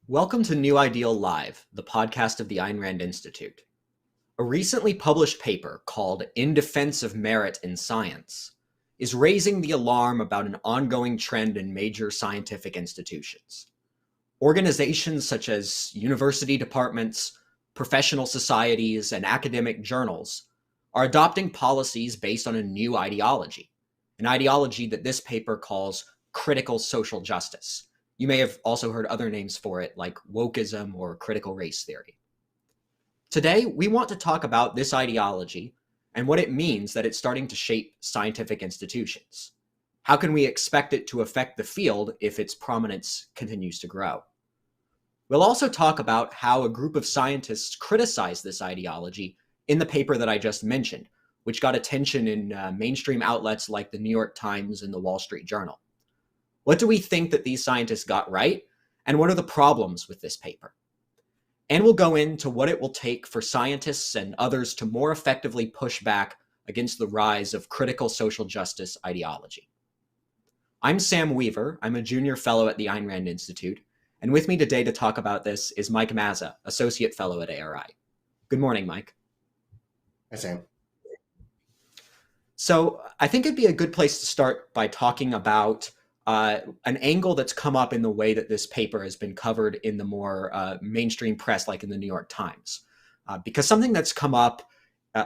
Welcome to New Ideal Live, the podcast of the Ayn Rand Institute. A recently published paper called In Defense of Merit in Science is raising the alarm about an ongoing trend in major scientific institutions. Organizations such as university departments, professional societies, and academic journals are adopting policies based on a new ideology, an ideology that this paper calls critical social justice. You may have also heard other names for it, like wokeism or critical race theory. Today, we want to talk about this ideology and what it means that it's starting to shape scientific institutions. How can we expect it to affect the field if its prominence continues to grow? We'll also talk about how a group of scientists criticized this ideology in the paper that I just mentioned, which got attention in mainstream outlets like the New York Times and the Wall Street Journal. What do we think that these scientists got right, and what are the problems with this paper? And we'll go into what it will take for scientists and others to more effectively push back against the rise of critical social justice ideology. I'm Sam Weaver. I'm a junior fellow at the Ayn Rand Institute, and with me today to talk about this is Mike Mazza, associate fellow at ARI. Good morning, Mike. Hi, Sam. So I think it'd be a good place to start by talking about an angle that's come up in the way that this paper has been covered in the more mainstream press, like in the New York Times. Because something that's come up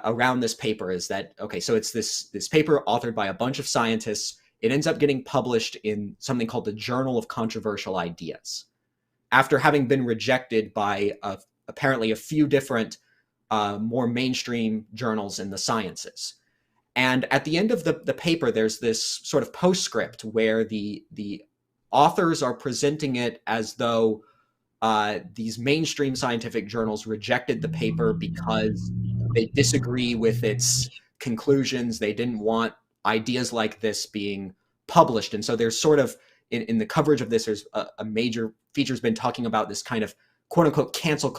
around this paper is that, okay, so it's this paper authored by a bunch of scientists. It ends up getting published in something called the Journal of Controversial Ideas, after having been rejected by apparently a few different more mainstream journals in the sciences. And at the end of the paper, there's this sort of postscript where the authors are presenting it as though these mainstream scientific journals rejected the paper because they disagree with its conclusions. They didn't want ideas like this being published. And so there's sort of, in the coverage of this, there's a major feature's been talking about this kind of quote unquote cancel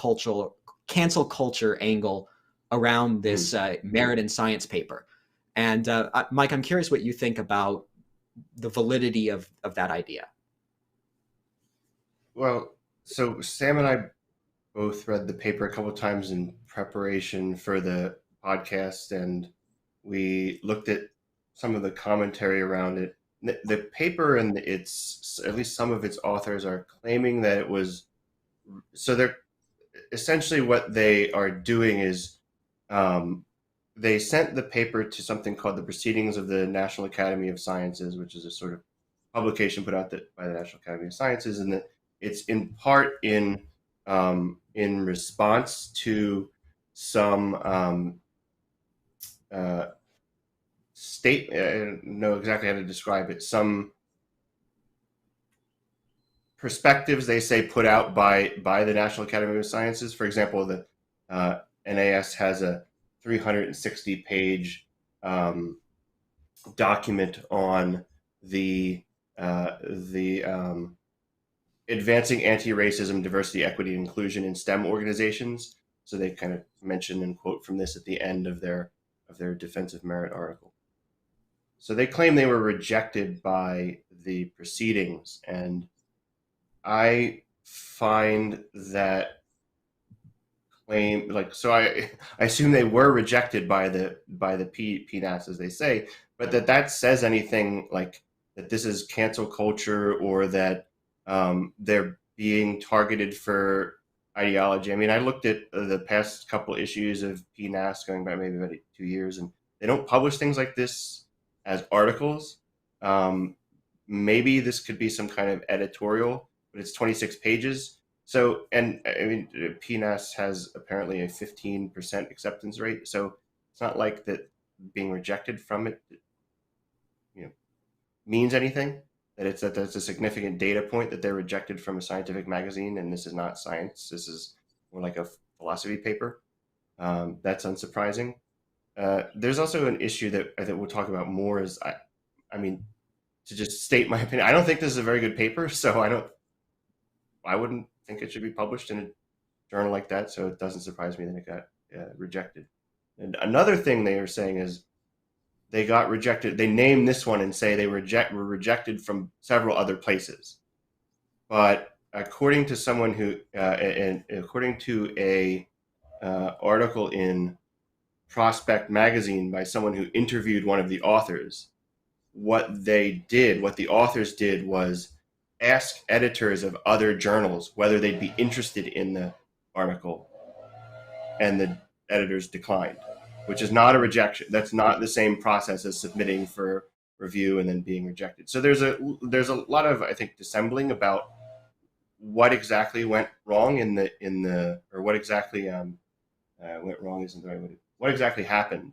culture angle around this merit in science paper. And Mike, I'm curious what you think about the validity of that idea. Well, so Sam and I both read the paper a couple of times in preparation for the podcast, and we looked at some of the commentary around it. The paper and its, at least some of its authors, are claiming that it was, so they're essentially what they are doing is they sent the paper to something called the Proceedings of the National Academy of Sciences, which is a sort of publication put out by the National Academy of Sciences, and that it's in part in response to some I don't know exactly how to describe it, some perspectives, they say, put out by the National Academy of Sciences. For example, the NAS has a 360-page document on the advancing anti-racism, diversity, equity, and inclusion in STEM organizations. So they kind of mention and quote from this at the end of their defense of merit article. So they claim they were rejected by the proceedings, and I find that claim, like, so I assume they were rejected by the PNAS, as they say, but that says anything like that this is cancel culture, or that they're being targeted for ideology. I mean, I looked at the past couple issues of PNAS going back maybe about 2 years, and they don't publish things like this as articles. Maybe this could be some kind of editorial, but it's 26 pages. So, and I mean, PNAS has apparently a 15% acceptance rate. So it's not like that being rejected from it, means anything. That's a significant data point that they're rejected from a scientific magazine, and this is not science. This is more like a philosophy paper. That's unsurprising. There's also an issue that I think we'll talk about more. Is I mean, to just state my opinion, I don't think this is a very good paper. So I wouldn't think it should be published in a journal like that. So it doesn't surprise me that it got rejected. And another thing they are saying is they got rejected. They name this one and say they were rejected from several other places. But according to someone who, and according to a article in Prospect magazine by someone who interviewed one of the authors, what the authors did was ask editors of other journals whether they'd be interested in the article, and the editors declined, which is not a rejection. That's not the same process as submitting for review and then being rejected. So there's a lot of, I think, dissembling about what exactly went wrong or what exactly went wrong isn't the right way. What exactly happened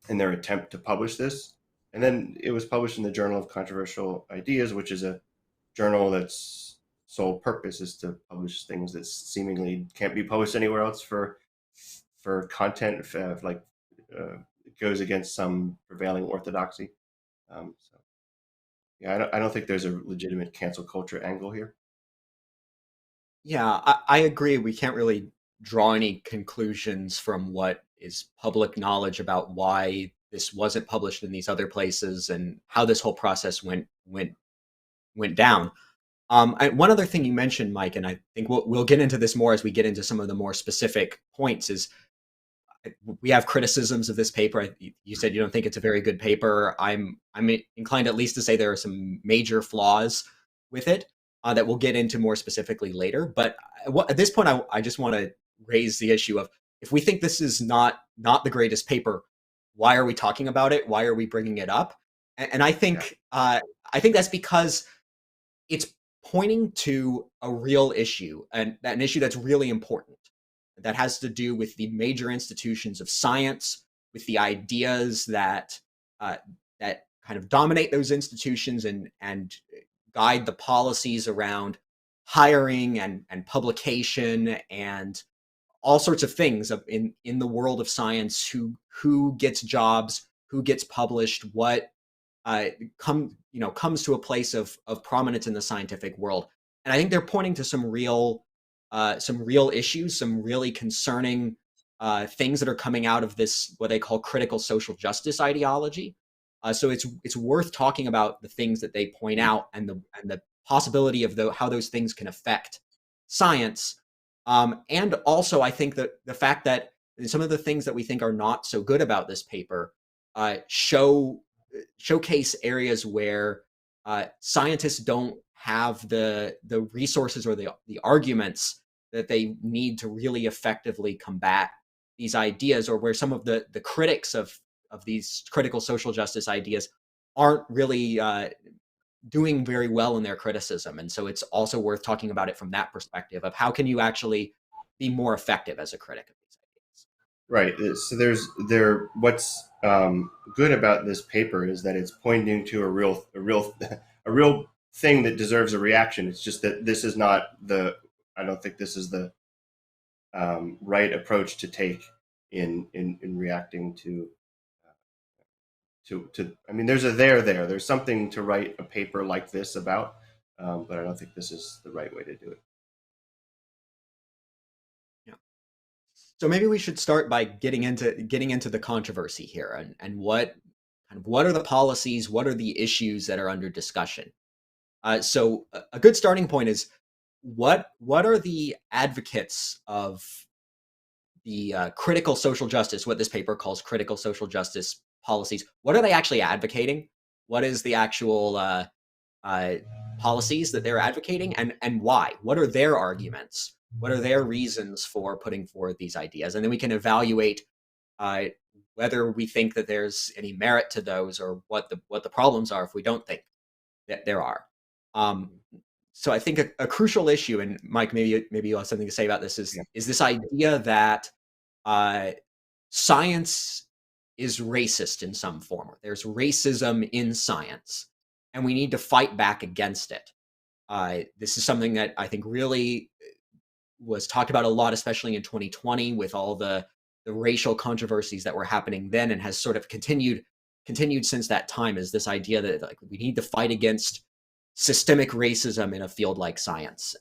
in their attempt to publish this? And then it was published in the Journal of Controversial Ideas, which is a journal that's sole purpose is to publish things that seemingly can't be published anywhere else for content it goes against some prevailing orthodoxy. So yeah, I don't think there's a legitimate cancel culture angle here. Yeah, I agree. We can't really draw any conclusions from what is public knowledge about why this wasn't published in these other places and how this whole process went down. One other thing you mentioned, Mike, and I think we'll get into this more as we get into some of the more specific points, is we have criticisms of this paper. You said you don't think it's a very good paper. I'm inclined at least to say there are some major flaws with it that we'll get into more specifically later. But at this point, I just want to raise the issue of, if we think this is not the greatest paper, why are we talking about it? Why are we bringing it up? And I think that's because it's pointing to a real issue, and an issue that's really important, that has to do with the major institutions of science, with the ideas that that kind of dominate those institutions and guide the policies around hiring and publication and all sorts of things in the world of science. Who gets jobs, who gets published, what comes to a place of prominence in the scientific world. And I think they're pointing to some real issues, some really concerning things that are coming out of this, what they call critical social justice ideology. So it's worth talking about the things that they point out and the possibility of how those things can affect science. And also, I think that the fact that some of the things that we think are not so good about this paper showcase areas where scientists don't have the resources or the arguments that they need to really effectively combat these ideas, or where some of the critics of these critical social justice ideas aren't really doing very well in their criticism. And so it's also worth talking about it from that perspective of, how can you actually be more effective as a critic of these ideas? Right. So what's good about this paper is that it's pointing to a real thing that deserves a reaction. It's just that this is not I don't think this is the right approach to take in reacting to. I mean, there's something to write a paper like this about, but I don't think this is the right way to do it. Yeah. So maybe we should start by getting into the controversy here, and what are the policies, what are the issues that are under discussion. So a good starting point is, what are the advocates of the critical social justice, what this paper calls critical social justice policies, what are they actually advocating? What is the actual policies that they're advocating, and why? What are their arguments? What are their reasons for putting forward these ideas? And then we can evaluate whether we think that there's any merit to those, or what the problems are if we don't think that there are. So I think a crucial issue, and Mike, maybe you'll have something to say about this, is this idea that science is racist in some form. There's racism in science, and we need to fight back against it. This is something that I think really was talked about a lot, especially in 2020, with all the racial controversies that were happening then, and has sort of continued since that time, is this idea that, like, we need to fight against systemic racism in a field like science.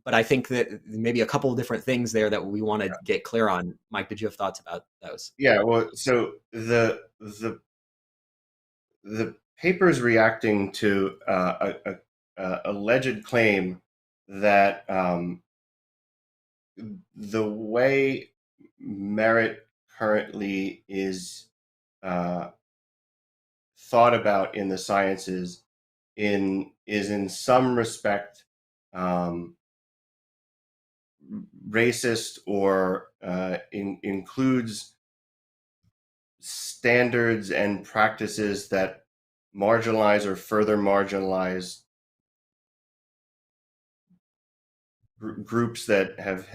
But I think that maybe a couple of different things there that we want to get clear on. Mike, did you have thoughts about those? Yeah, well, so the paper's reacting to alleged claim that the way merit currently is thought about in the sciences is in some respect racist, or includes standards and practices that marginalize or further marginalize groups that have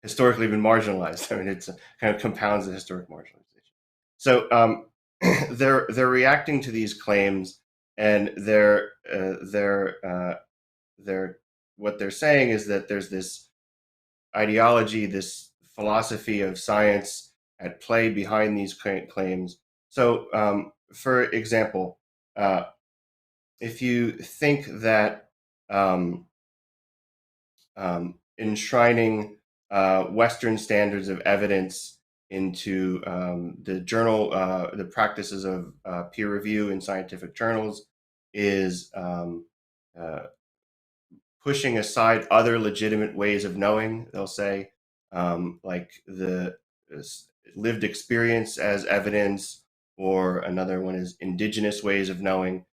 historically been marginalized. I mean, it's kind of compounds the historic marginalization. So they're reacting to these claims, and they're what they're saying is that there's this ideology, this philosophy of science at play behind these claims. So, for example, if you think that enshrining Western standards of evidence into the journal, the practices of peer review in scientific journals is pushing aside other legitimate ways of knowing, they'll say, like the lived experience as evidence, or another one is indigenous ways of knowing,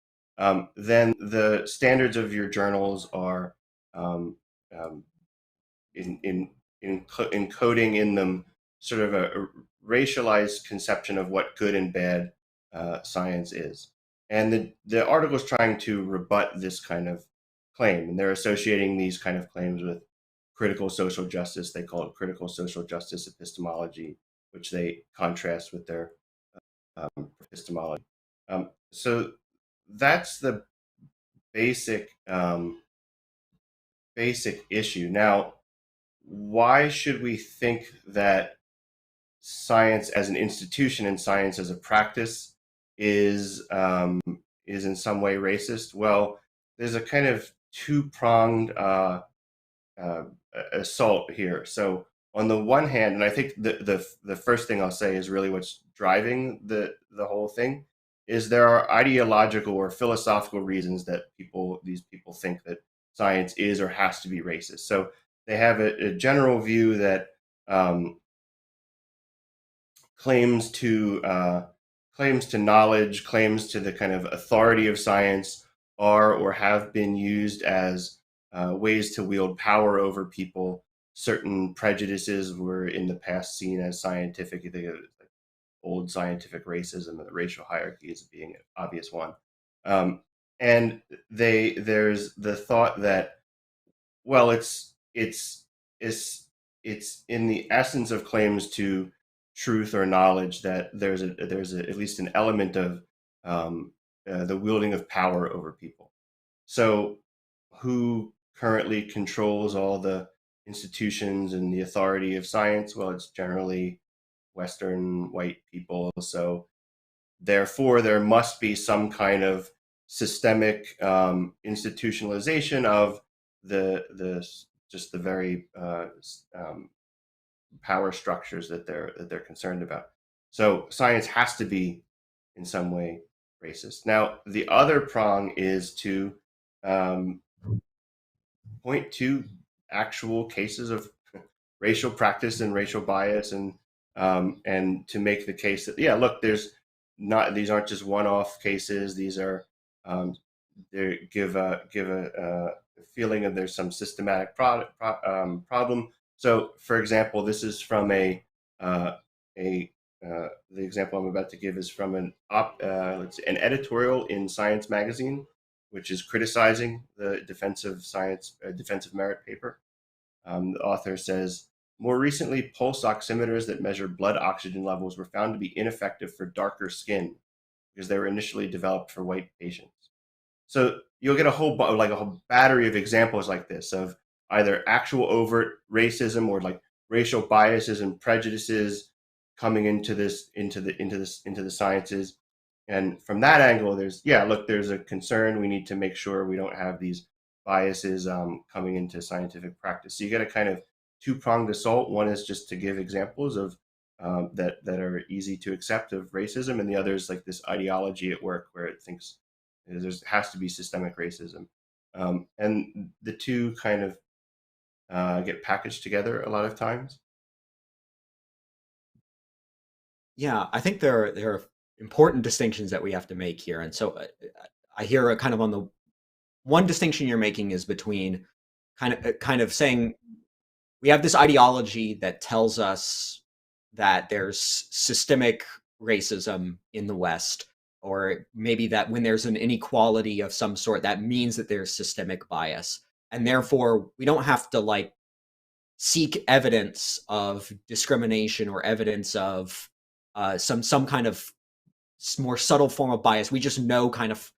then the standards of your journals are encoding in them sort of a racialized conception of what good and bad science is. And the article is trying to rebut this kind of claim, and they're associating these kind of claims with critical social justice. They call it critical social justice epistemology, which they contrast with their epistemology. So that's the basic issue. Now, why should we think that science as an institution and science as a practice is in some way racist? Well, there's a kind of two-pronged assault here. So on the one hand, and I think the first thing I'll say is really what's driving the whole thing, is there are ideological or philosophical reasons that these people think that science is or has to be racist. So they have a general view that claims to knowledge, claims to the kind of authority of science are or have been used as ways to wield power over people. Certain prejudices were in the past seen as scientific. You think of like old scientific racism and the racial hierarchy as being an obvious one. And there's the thought that, well, it's in the essence of claims to truth or knowledge that there's at least an element of the wielding of power over people. So who currently controls all the institutions and the authority of science? Well, it's generally Western white people. So therefore, there must be some kind of systemic institutionalization of the very power structures that they're concerned about. So science has to be in some way racist. Now, the other prong is to point to actual cases of racial practice and racial bias, and to make the case that, yeah, look, these aren't just one-off cases. These are they give a feeling of there's some systematic problem. So, for example, this is from the example I'm about to give is from an editorial in Science magazine, which is criticizing the defensive merit paper. The author says, more recently, pulse oximeters that measure blood oxygen levels were found to be ineffective for darker skin because they were initially developed for white patients. So you'll get a whole battery of examples like this of either actual overt racism or like racial biases and prejudices coming into the sciences. And from that angle, there's a concern. We need to make sure we don't have these biases coming into scientific practice. So you get a kind of two-pronged assault. One is just to give examples of that are easy to accept of racism, and the other is like this ideology at work where it thinks There has to be systemic racism, and the two kind of get packaged together a lot of times. Yeah, I think there are important distinctions that we have to make here, and so I hear a kind of on the one distinction you're making is between kind of saying we have this ideology that tells us that there's systemic racism in the West, or maybe that when there's an inequality of some sort, that means that there's systemic bias, and therefore we don't have to like seek evidence of discrimination or evidence of some kind of more subtle form of bias. We just know kind of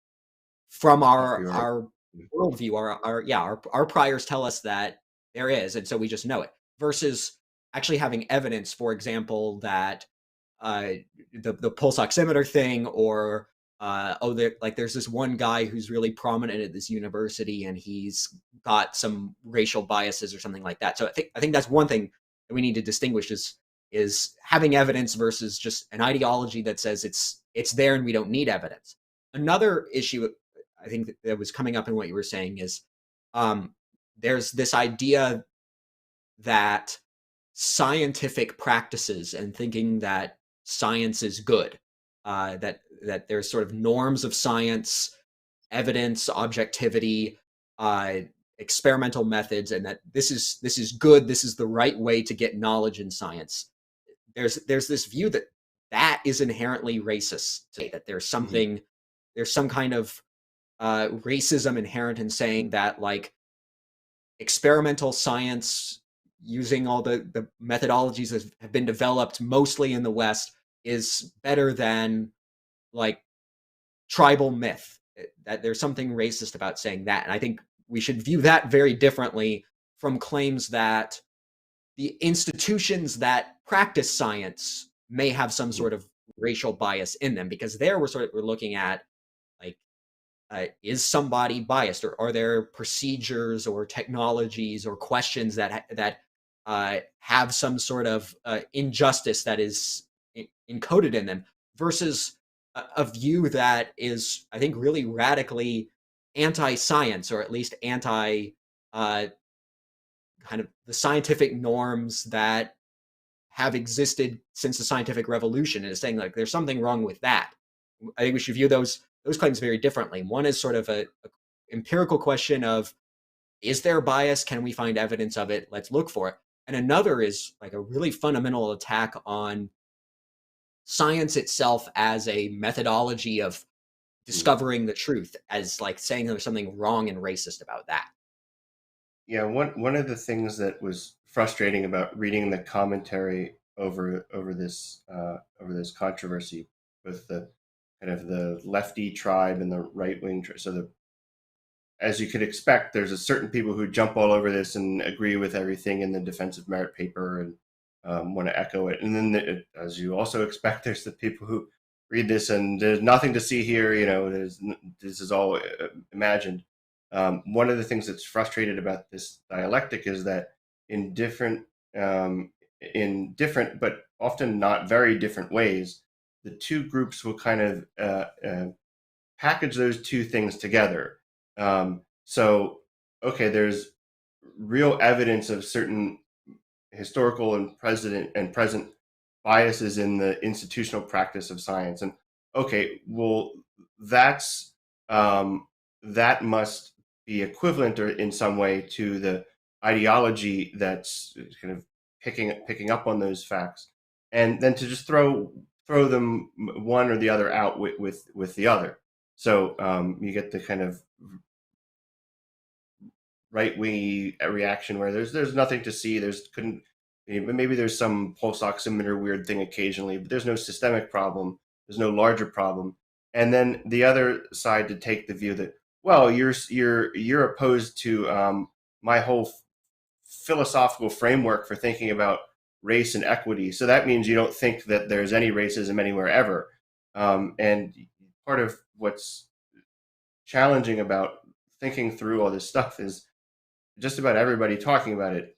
from A priori. our worldview, our priors tell us that there is, and so we just know it. Versus actually having evidence, for example, that uh, the pulse oximeter thing, or there's this one guy who's really prominent at this university, and he's got some racial biases or something like that. So I think that's one thing that we need to distinguish is having evidence versus just an ideology that says it's there and we don't need evidence. Another issue I think that was coming up in what you were saying is um, there's this idea that scientific practices and thinking that science is good, that there's sort of norms of science, evidence, objectivity, uh, experimental methods, and that this is good. This is the right way to get knowledge in science. There's this view that that is inherently racist. That Mm-hmm. there's some kind of racism inherent in saying that like experimental science using all the methodologies that have been developed mostly in the West is better than like tribal myth. That there's something racist about saying that. And I think we should view that very differently from claims that the institutions that practice science may have some Mm-hmm. sort of racial bias in them, because there we're looking at like is somebody biased, or are there procedures or technologies or questions that have some sort of injustice that is encoded in them, versus a view that is, I think, really radically anti-science, or at least anti uh, kind of the scientific norms that have existed since the scientific revolution, and is saying like there's something wrong with that. I think we should view those claims very differently. One is sort of a empirical question of is there bias? Can we find evidence of it? Let's look for it. And another is like a really fundamental attack on science itself as a methodology of discovering the truth, as like saying there's something wrong and racist about that. Yeah, one of the things that was frustrating about reading the commentary over this controversy with the kind of the lefty tribe and the right wing tribe. So the as you could expect, there's a certain people who jump all over this and agree with everything in the defensive merit paper and want to echo it. And then, as you also expect, there's the people who read this and there's nothing to see here. You know, this is all imagined. One of the things that's frustrated about this dialectic is that in different, but often not very different ways, the two groups will kind of package those two things together. So, okay, there's real evidence of certain historical and present biases in the institutional practice of science, and okay, well, that's that must be equivalent or in some way to the ideology that's kind of picking up on those facts, and then to just throw them one or the other out with the other. So you get the kind of right wing reaction where there's nothing to see. There's couldn't maybe there's some pulse oximeter weird thing occasionally, but there's no systemic problem. There's no larger problem. And then the other side to take the view that well, you're opposed to my whole philosophical framework for thinking about race and equity. So that means you don't think that there's any racism anywhere ever. And part of what's challenging about thinking through all this stuff is just about everybody talking about it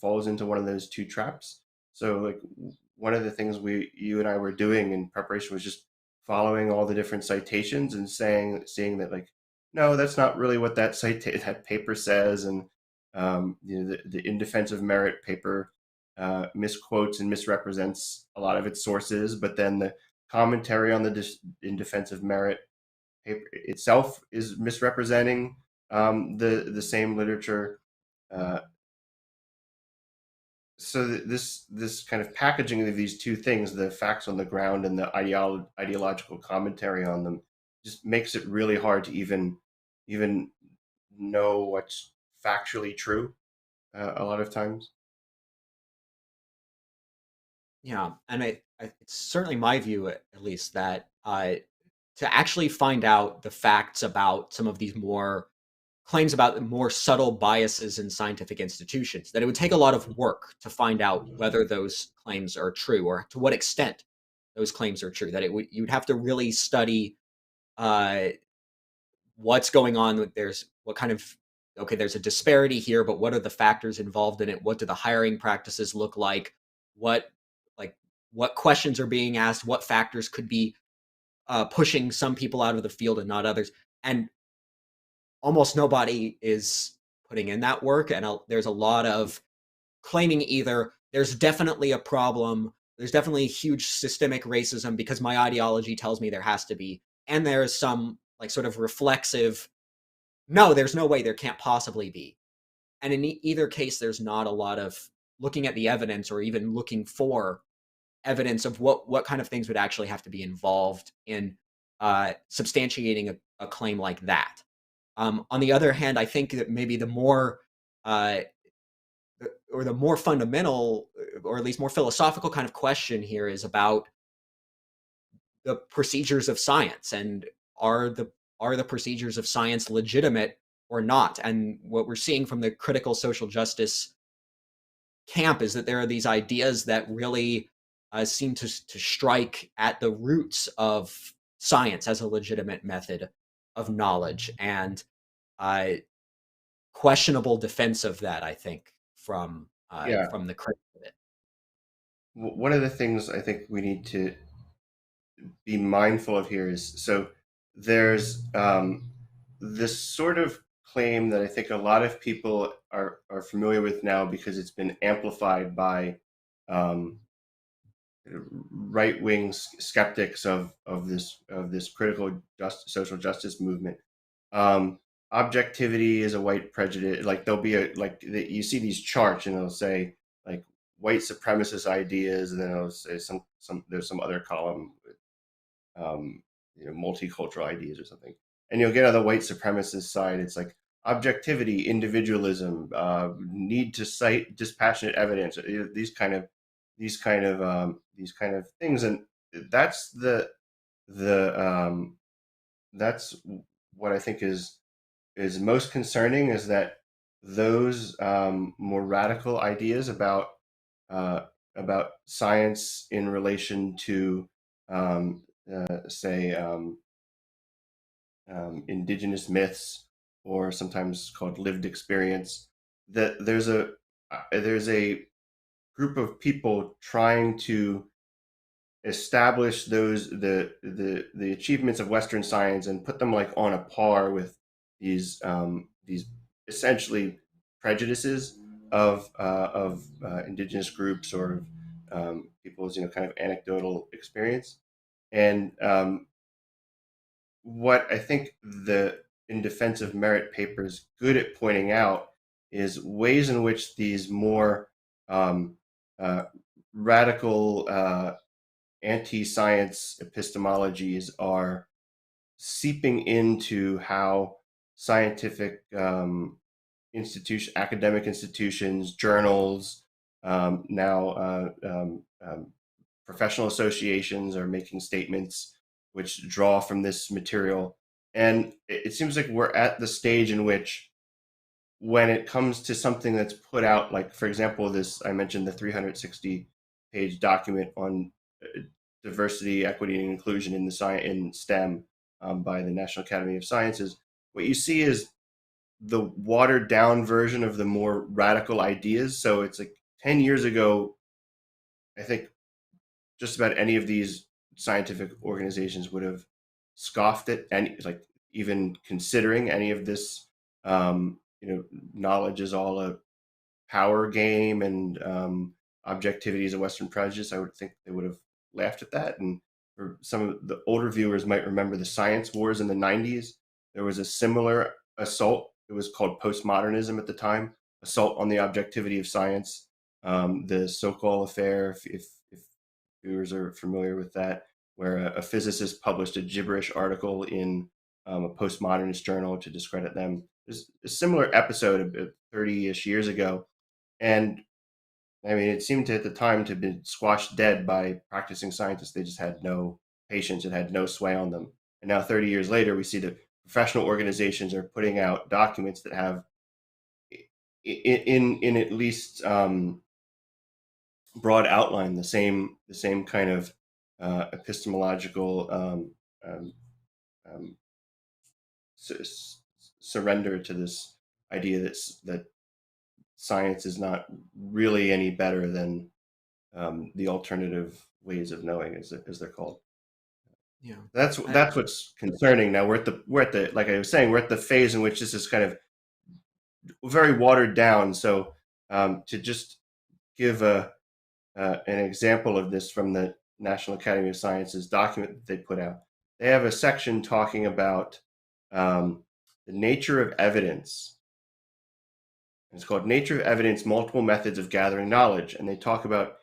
falls into one of those two traps. So like one of the things you and I were doing in preparation was just following all the different citations and seeing that, like, no, that's not really what that that paper says, and the In Defense of Merit paper misquotes and misrepresents a lot of its sources, but then the commentary on the In Defense of Merit paper itself is misrepresenting the same literature. Uh, so this kind of packaging of these two things, the facts on the ground and the ideological commentary on them, just makes it really hard to even know what's factually true a lot of times. Yeah, and it's certainly my view, at least, that to actually find out the facts about some of these more claims about more subtle biases in scientific institutions, that it would take a lot of work to find out whether those claims are true or to what extent those claims are true. That you'd have to really study uh, what's going on with there's what kind of okay, there's a disparity here, but what are the factors involved in it? What do the hiring practices look like? What like what questions are being asked? What factors could be pushing some people out of the field and not others? And almost nobody is putting in that work, and there's a lot of claiming either there's definitely a problem, there's definitely huge systemic racism because my ideology tells me there has to be, and there's some like sort of reflexive, no, there's no way there can't possibly be. And in either case, there's not a lot of looking at the evidence or even looking for evidence of what kind of things would actually have to be involved in substantiating a claim like that. On the other hand, I think that maybe the more uh, or the more fundamental, or at least more philosophical kind of question here is about the procedures of science, and are the procedures of science legitimate or not? And what we're seeing from the critical social justice camp is that there are these ideas that really seem to strike at the roots of science as a legitimate method of knowledge, and uh, questionable defense of that, I think, Yeah, from the critics of it. one of the things I think we need to be mindful of here is, so there's this sort of claim that I think a lot of people are familiar with now because it's been amplified by um, right wing skeptics of this critical social justice movement. Um, Objectivity is a white prejudice. Like, there'll be you see these charts and it'll say like white supremacist ideas, and then it'll say some there's some other column with multicultural ideas or something. And you'll get on the white supremacist side, it's like objectivity, individualism, need to cite dispassionate evidence, these kind of things. And that's the that's what I think is most concerning, is that those more radical ideas uh, about science in relation to say indigenous myths, or sometimes called lived experience, that there's a group of people trying to establish the achievements of Western science and put them like on a par with these essentially prejudices of indigenous groups, or people's kind of anecdotal experience. And what I think the In Defense of Merit paper is good at pointing out is ways in which these more um, uh, radical anti-science epistemologies are seeping into how scientific academic institutions, journals, now professional associations are making statements which draw from this material. And it seems like we're at the stage in which, when it comes to something that's put out, like, for example, this, I mentioned the 360-page document on diversity, equity, and inclusion in in STEM, by the National Academy of Sciences. What you see is the watered down version of the more radical ideas. So it's like 10 years ago, I think just about any of scientific organizations would have scoffed at any, like, even considering any of this. Knowledge is all a power game, and objectivity is a Western prejudice. I would think they would have laughed at that. And for some of the older viewers might remember the science wars in the 90s. There was a similar assault. It was called postmodernism at the time, assault on the objectivity of science. The Sokol affair, if viewers are familiar with that, where a physicist published a gibberish article in a postmodernist journal to discredit them. There's a similar episode 30-ish years ago. And I mean, it seemed to, at the time, to have been squashed dead by practicing scientists. They just had no patience and had no sway on them. And now, 30 years later, we see that professional organizations are putting out documents that have, in at least broad outline, the same kind of epistemological surrender to this idea that science is not really any better than the alternative ways of knowing, as they're called. Yeah, that's what's concerning. Now we're at the like I was saying, we're at the phase in which this is kind of very watered down. So to just give an example of this from the National Academy of Sciences document that they put out, they have a section talking about the nature of evidence. It's called Nature of Evidence, Multiple Methods of Gathering Knowledge. And they talk about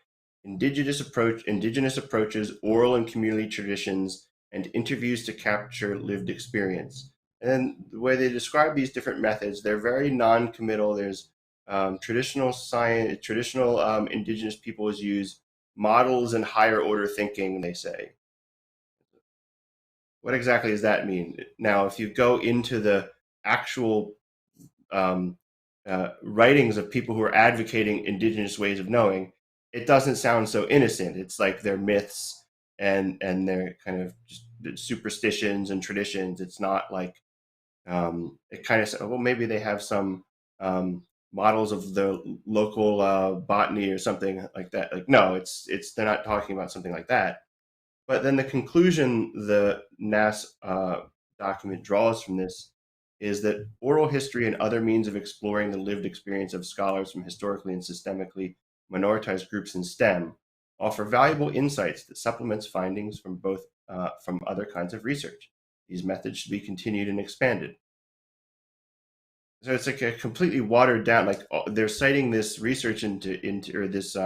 indigenous approaches, oral and community traditions, and interviews to capture lived experience. And then the way they describe these different methods, they're very non-committal. There's traditional science, indigenous peoples use models and higher order thinking, they say. What exactly does that mean? Now, if you go into the actual writings of people who are advocating indigenous ways of knowing, it doesn't sound so innocent. It's like they're myths and they're kind of just superstitions and traditions. It's not like it kind of says, well, maybe they have some models of the local botany or something like that. Like, no, it's they're not talking about something like that. But then the conclusion the NAS document draws from this is that oral history and other means of exploring the lived experience of scholars from historically and systemically minoritized groups in STEM offer valuable insights that supplements findings from other kinds of research. These methods should be continued and expanded. So it's like a completely watered down, like they're citing this research or this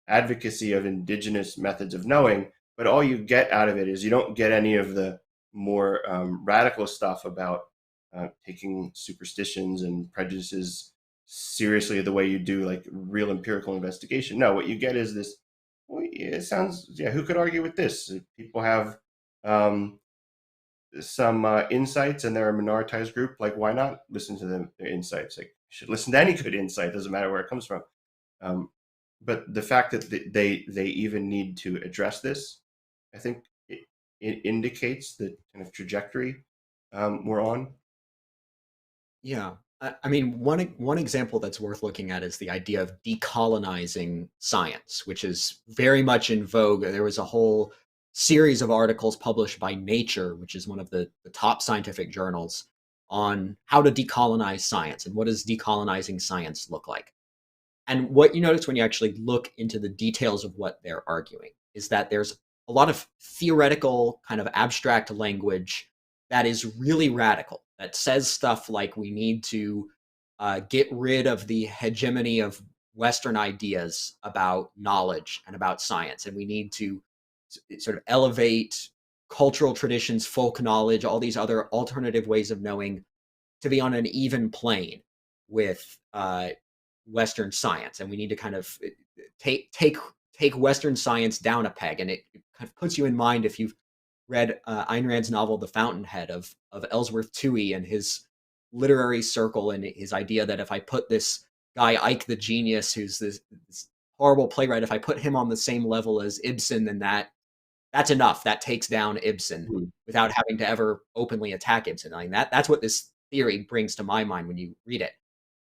advocacy of indigenous methods of knowing, but all you get out of it is you don't get any of the more radical stuff about taking superstitions and prejudices seriously the way you do like real empirical investigation. No, what you get is this, well, it sounds, yeah, who could argue with this? If people have some insights and they're a minoritized group, like, why not listen to their insights? Like, you should listen to any good insight, doesn't matter where it comes from. But the fact that they even need to address this, I think it indicates the kind of trajectory we're on. Yeah. I mean, one example that's worth looking at is the idea of decolonizing science, which is very much in vogue. There was a whole series of articles published by Nature, which is one of the top scientific journals, on how to decolonize science and what does decolonizing science look like. And what you notice when you actually look into the details of what they're arguing is that there's a lot of theoretical kind of abstract language that is really radical, that says stuff like we need to get rid of the hegemony of Western ideas about knowledge and about science. And we need to sort of elevate cultural traditions, folk knowledge, all these other alternative ways of knowing to be on an even plane with Western science. And we need to kind of take Western science down a peg. And it kind of puts you in mind, if you've read Ayn Rand's novel The Fountainhead, of Ellsworth Toohey and his literary circle, and his idea that if I put this guy Ike the genius, who's this horrible playwright, if I put him on the same level as Ibsen, then that's enough. That takes down Ibsen without having to ever openly attack Ibsen. I mean, that's what this theory brings to my mind when you read it.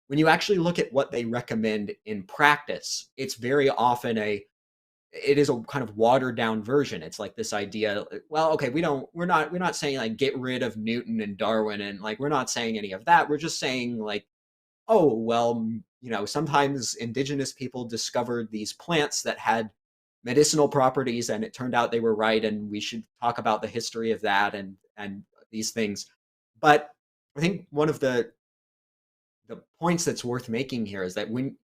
When you actually look at what they recommend in practice, it's very often it is a kind of watered down version. It's like this idea, well, okay, we're not saying like get rid of Newton and Darwin, and like we're not saying any of that. We're just saying like, oh, well, sometimes indigenous people discovered these plants that had medicinal properties, and it turned out they were right, and we should talk about the history of that and these things. But I think one of the points that's worth making here is that and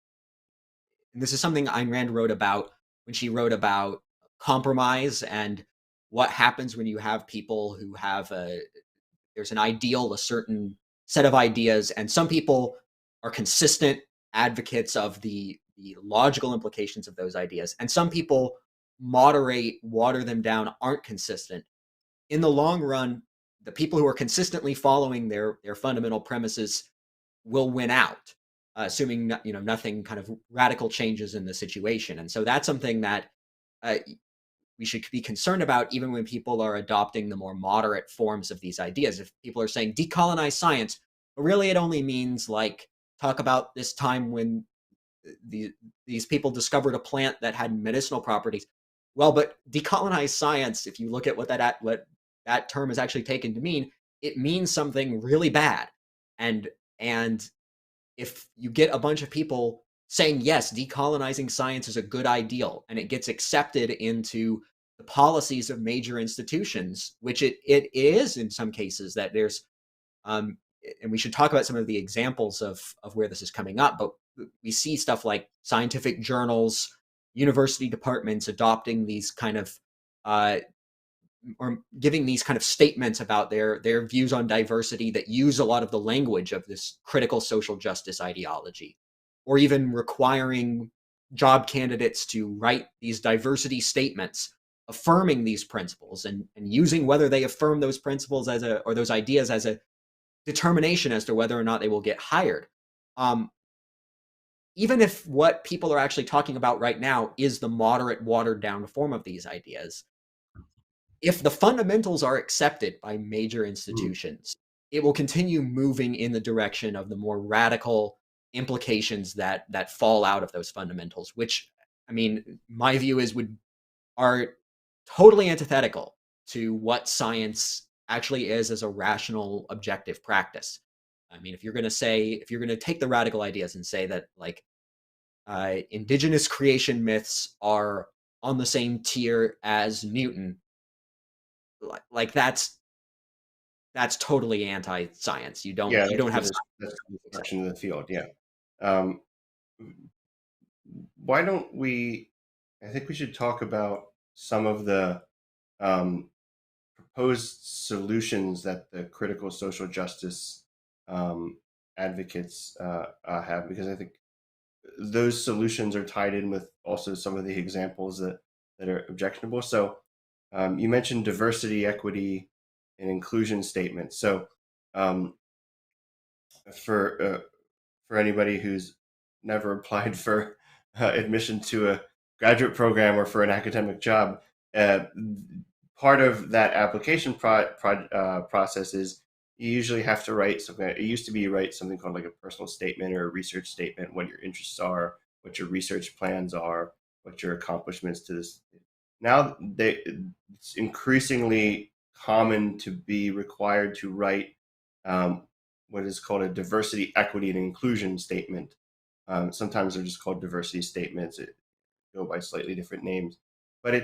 this is something Ayn Rand wrote about when she wrote about compromise and what happens when you have people who have there's an ideal, a certain set of ideas, and some people are consistent advocates of the logical implications of those ideas, and some people water them down, aren't consistent. In the long run, the people who are consistently following their fundamental premises will win out, assuming nothing kind of radical changes in the situation. And so that's something that uh, we should be concerned about, even when people are adopting the more moderate forms of these ideas. If people are saying decolonize science, but really it only means like talk about this time when these people discovered a plant that had medicinal properties. Well, but decolonize science, if you look at what that term is actually taken to mean, it means something really bad. And if you get a bunch of people saying, yes, decolonizing science is a good ideal, and it gets accepted into the policies of major institutions, which it is in some cases, that there's, and we should talk about some of the examples of where this is coming up, but we see stuff like scientific journals, university departments adopting these kind of, or giving these kind of statements about their views on diversity that use a lot of the language of this critical social justice ideology, or even requiring job candidates to write these diversity statements affirming these principles, and using whether they affirm those principles or those ideas as a determination as to whether or not they will get hired. Even if what people are actually talking about right now is the moderate, watered down form of these ideas, if the fundamentals are accepted by major institutions, it will continue moving in the direction of the more radical implications that fall out of those fundamentals, which, I mean, my view is are totally antithetical to what science actually is as a rational, objective practice. I mean, if you're going to take the radical ideas and say that like indigenous creation myths are on the same tier as Newton, like that's totally anti-science. Yeah, You don't have that's destruction of the field. Yeah. Um, why don't we? I think we should talk about some of the um, proposed solutions that the critical social justice advocates have, because I think those solutions are tied in with also some of the examples that are objectionable. So you mentioned diversity, equity, and inclusion statements. So um, for anybody who's never applied for admission to a graduate program or for an academic job, uh, part of that application process is you usually have to write something. It used to be you write something called like a personal statement or a research statement, what your interests are, what your research plans are, what your accomplishments to this. Now it's increasingly common to be required to write what is called a diversity, equity, and inclusion statement. Sometimes they're just called diversity statements. It go by slightly different names, but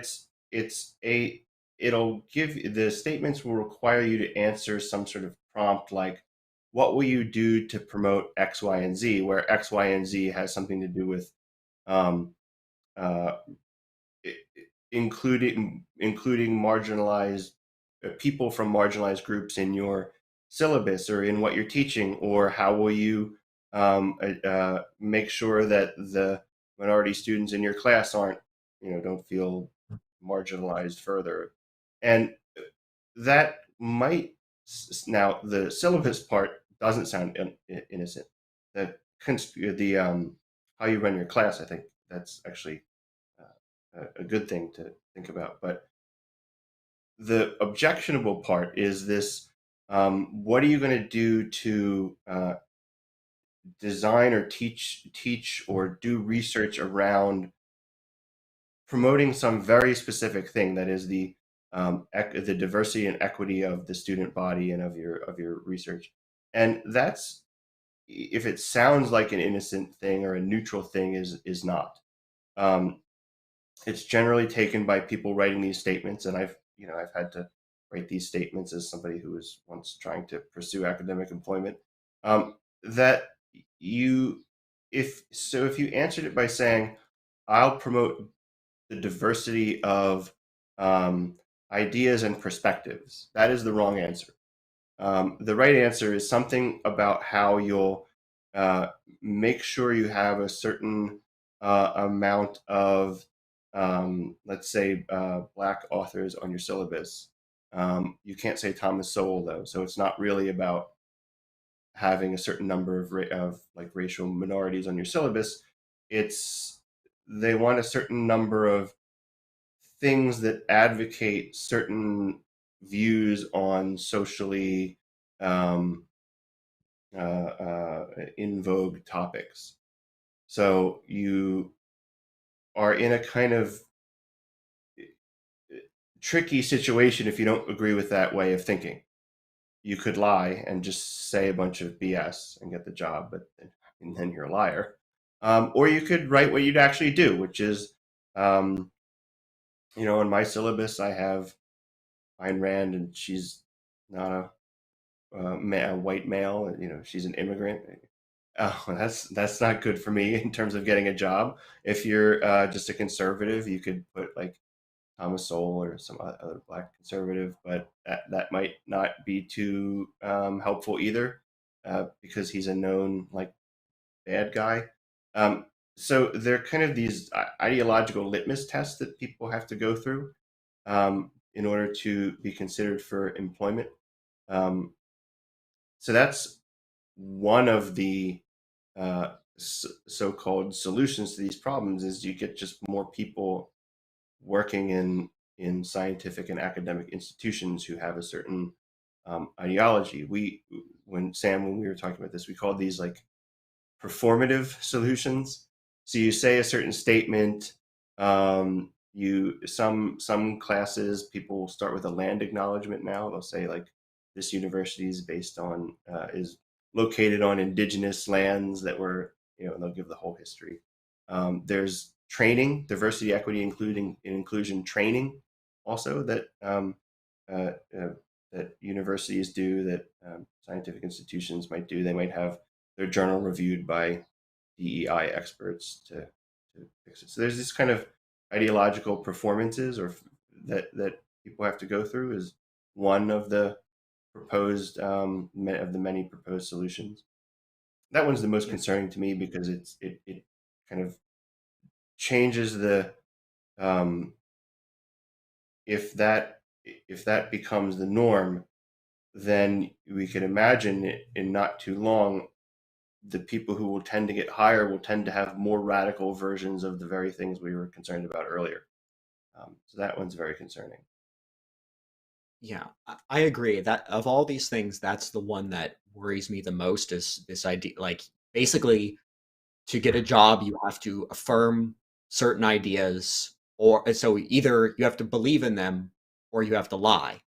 it'll give, the statements will require you to answer some sort of prompt like, what will you do to promote X, Y, and Z, where X, Y, and Z has something to do with um, uh, including marginalized people from marginalized groups in your syllabus or in what you're teaching, or how will you make sure that the minority students in your class don't feel marginalized further. And that might, now the syllabus part doesn't sound innocent. The how you run your class, I think that's actually a good thing to think about. But the objectionable part is this: what are you going to do to design or teach or do research around promoting some very specific thing, that is the diversity and equity of the student body and of your research. And that's, if it sounds like an innocent thing or a neutral thing, is not. It's generally taken by people writing these statements, and I've had to write these statements as somebody who was once trying to pursue academic employment. That you, if you answered it by saying, "I'll promote the diversity of ideas and perspectives," that is the wrong answer. The right answer is something about how you'll make sure you have a certain amount of, let's say, Black authors on your syllabus. You can't say Thomas Sowell, though, so it's not really about having a certain number of like racial minorities on your syllabus. It's, they want a certain number of things that advocate certain views on socially in vogue topics. So you are in a kind of tricky situation if you don't agree with that way of thinking. You could lie and just say a bunch of BS and get the job, and then you're a liar. Or you could write what you'd actually do, which is, in my syllabus, I have Ayn Rand, and she's not a white male. She's an immigrant. Oh, that's not good for me in terms of getting a job. If you're just a conservative, you could put like Thomas Sowell or some other Black conservative, but that might not be too helpful either, because he's a known like bad guy. So they're kind of these ideological litmus tests that people have to go through in order to be considered for employment. So that's one of the so-called solutions to these problems, is you get just more people working in scientific and academic institutions who have a certain ideology. When we were talking about this, we called these like performative solutions. So you say a certain statement. Some classes, people will start with a land acknowledgement. Now they'll say like, this university is is located on indigenous lands that were, and they'll give the whole history. There's training, diversity, equity, inclusion training, also that that universities do, that scientific institutions might do. They might have their journal reviewed by DEI experts to fix it. So there's this kind of ideological performances, or that people have to go through, is one of the proposed of the many proposed solutions. That one's the most concerning to me, because it kind of changes the if that becomes the norm, then we can imagine in not too long, the people who will tend to get higher will tend to have more radical versions of the very things we were concerned about earlier. So that one's very concerning. Yeah, I agree that of all these things, that's the one that worries me the most, is this idea, like basically to get a job, you have to affirm certain ideas, or so either you have to believe in them or you have to lie.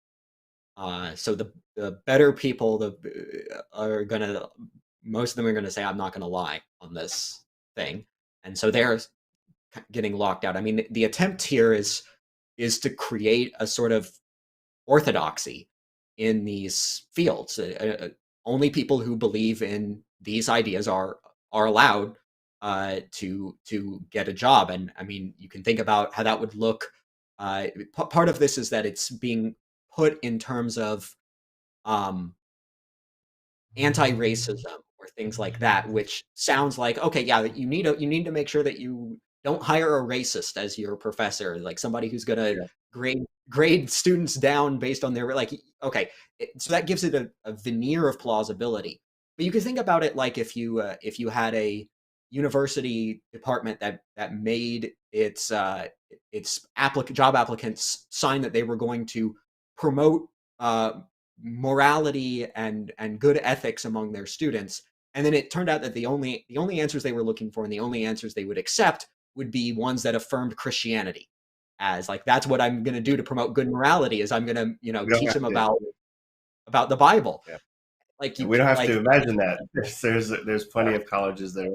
So the better people most of them are gonna say, I'm not gonna lie on this thing. And so they're getting locked out. I mean, the attempt here is to create a sort of orthodoxy in these fields. Only people who believe in these ideas are allowed to get a job. And I mean, you can think about how that would look. Part of this is that it's being put in terms of anti-racism or things like that, which sounds like, okay, yeah, you need to make sure that you don't hire a racist as your professor, like somebody who's going to grade students down based on their, like, okay, so that gives it a veneer of plausibility. But you could think about it like if you had a university department that made its job applicants sign that they were going to promote morality and good ethics among their students, and then it turned out that the only answers they were looking for and the only answers they would accept would be ones that affirmed Christianity. as like that's what I'm going to do to promote good morality is I'm going to, you know, We don't teach have them to. about the Bible. Yeah. Like And you we don't have to like imagine that. There's plenty of colleges that are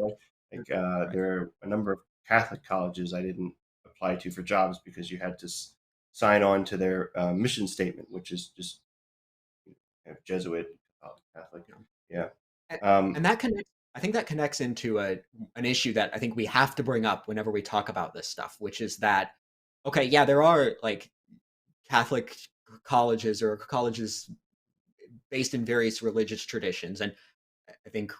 like right. there are a number of Catholic colleges I didn't apply to for jobs because you had to sign on to their mission statement, which is just Jesuit, Catholic. You know. Yeah. And, Um, and that connects I think that connects into an issue that I think we have to bring up whenever we talk about this stuff, which is that okay, yeah, there are like Catholic colleges or colleges based in various religious traditions, and I think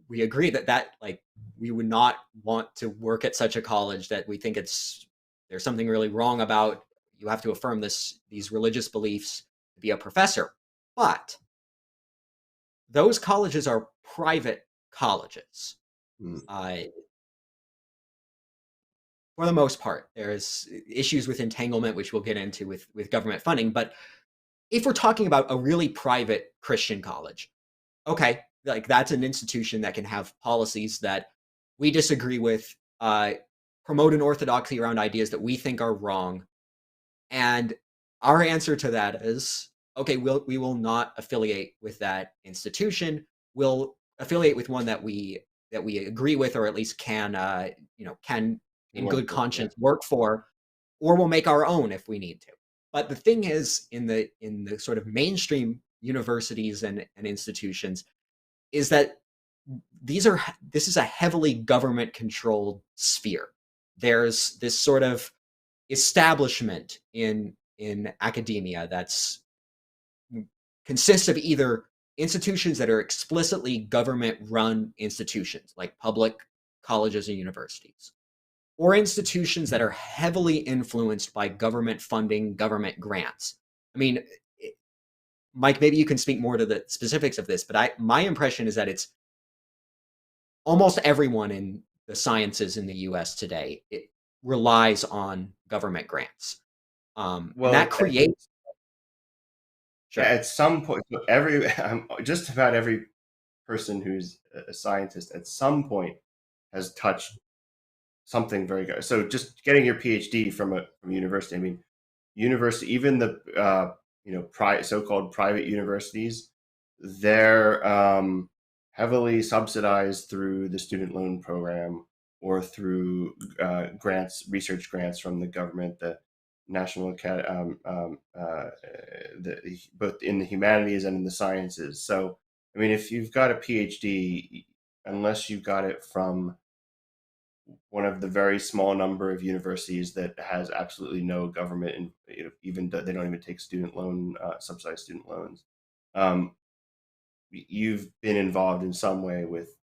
we agree that like we would not want to work at such a college that we think it's there's something really wrong about. You have to affirm these religious beliefs to be a professor, but those colleges are private colleges. mm, Uh, for the most part, there's issues with entanglement, which we'll get into with government funding. But if we're talking about a really private Christian college, okay, like that's an institution that can have policies that we disagree with, promote an orthodoxy around ideas that we think are wrong, and our answer to that is okay, we will not affiliate with that institution. We'll affiliate with one that we agree with, or at least can you know can in work good for, yeah. conscience work for, or we'll make our own if we need to. But the thing is, in the sort of mainstream universities and institutions, is that this is a heavily government controlled sphere. There's this sort of establishment in academia that's consists of either institutions that are explicitly government run institutions like public colleges and universities, or institutions that are heavily influenced by government funding, government grants. I mean, Mike, maybe you can speak more to the specifics of this, but my impression is that it's almost everyone in the sciences in the US today it relies on government grants. And Well, that creates yeah, sure. at some point, so just about every person who's a scientist at some point has touched something very good. So just getting your PhD from university. I mean, university, even the so-called private universities, they're heavily subsidized through the student loan program or through grants, research grants from the government, the national both in the humanities and in the sciences. So, I mean, if you've got a PhD, unless you got it from one of the very small number of universities that has absolutely no government, and even they don't even take student loan, subsidized student loans. Um, you've been involved in some way with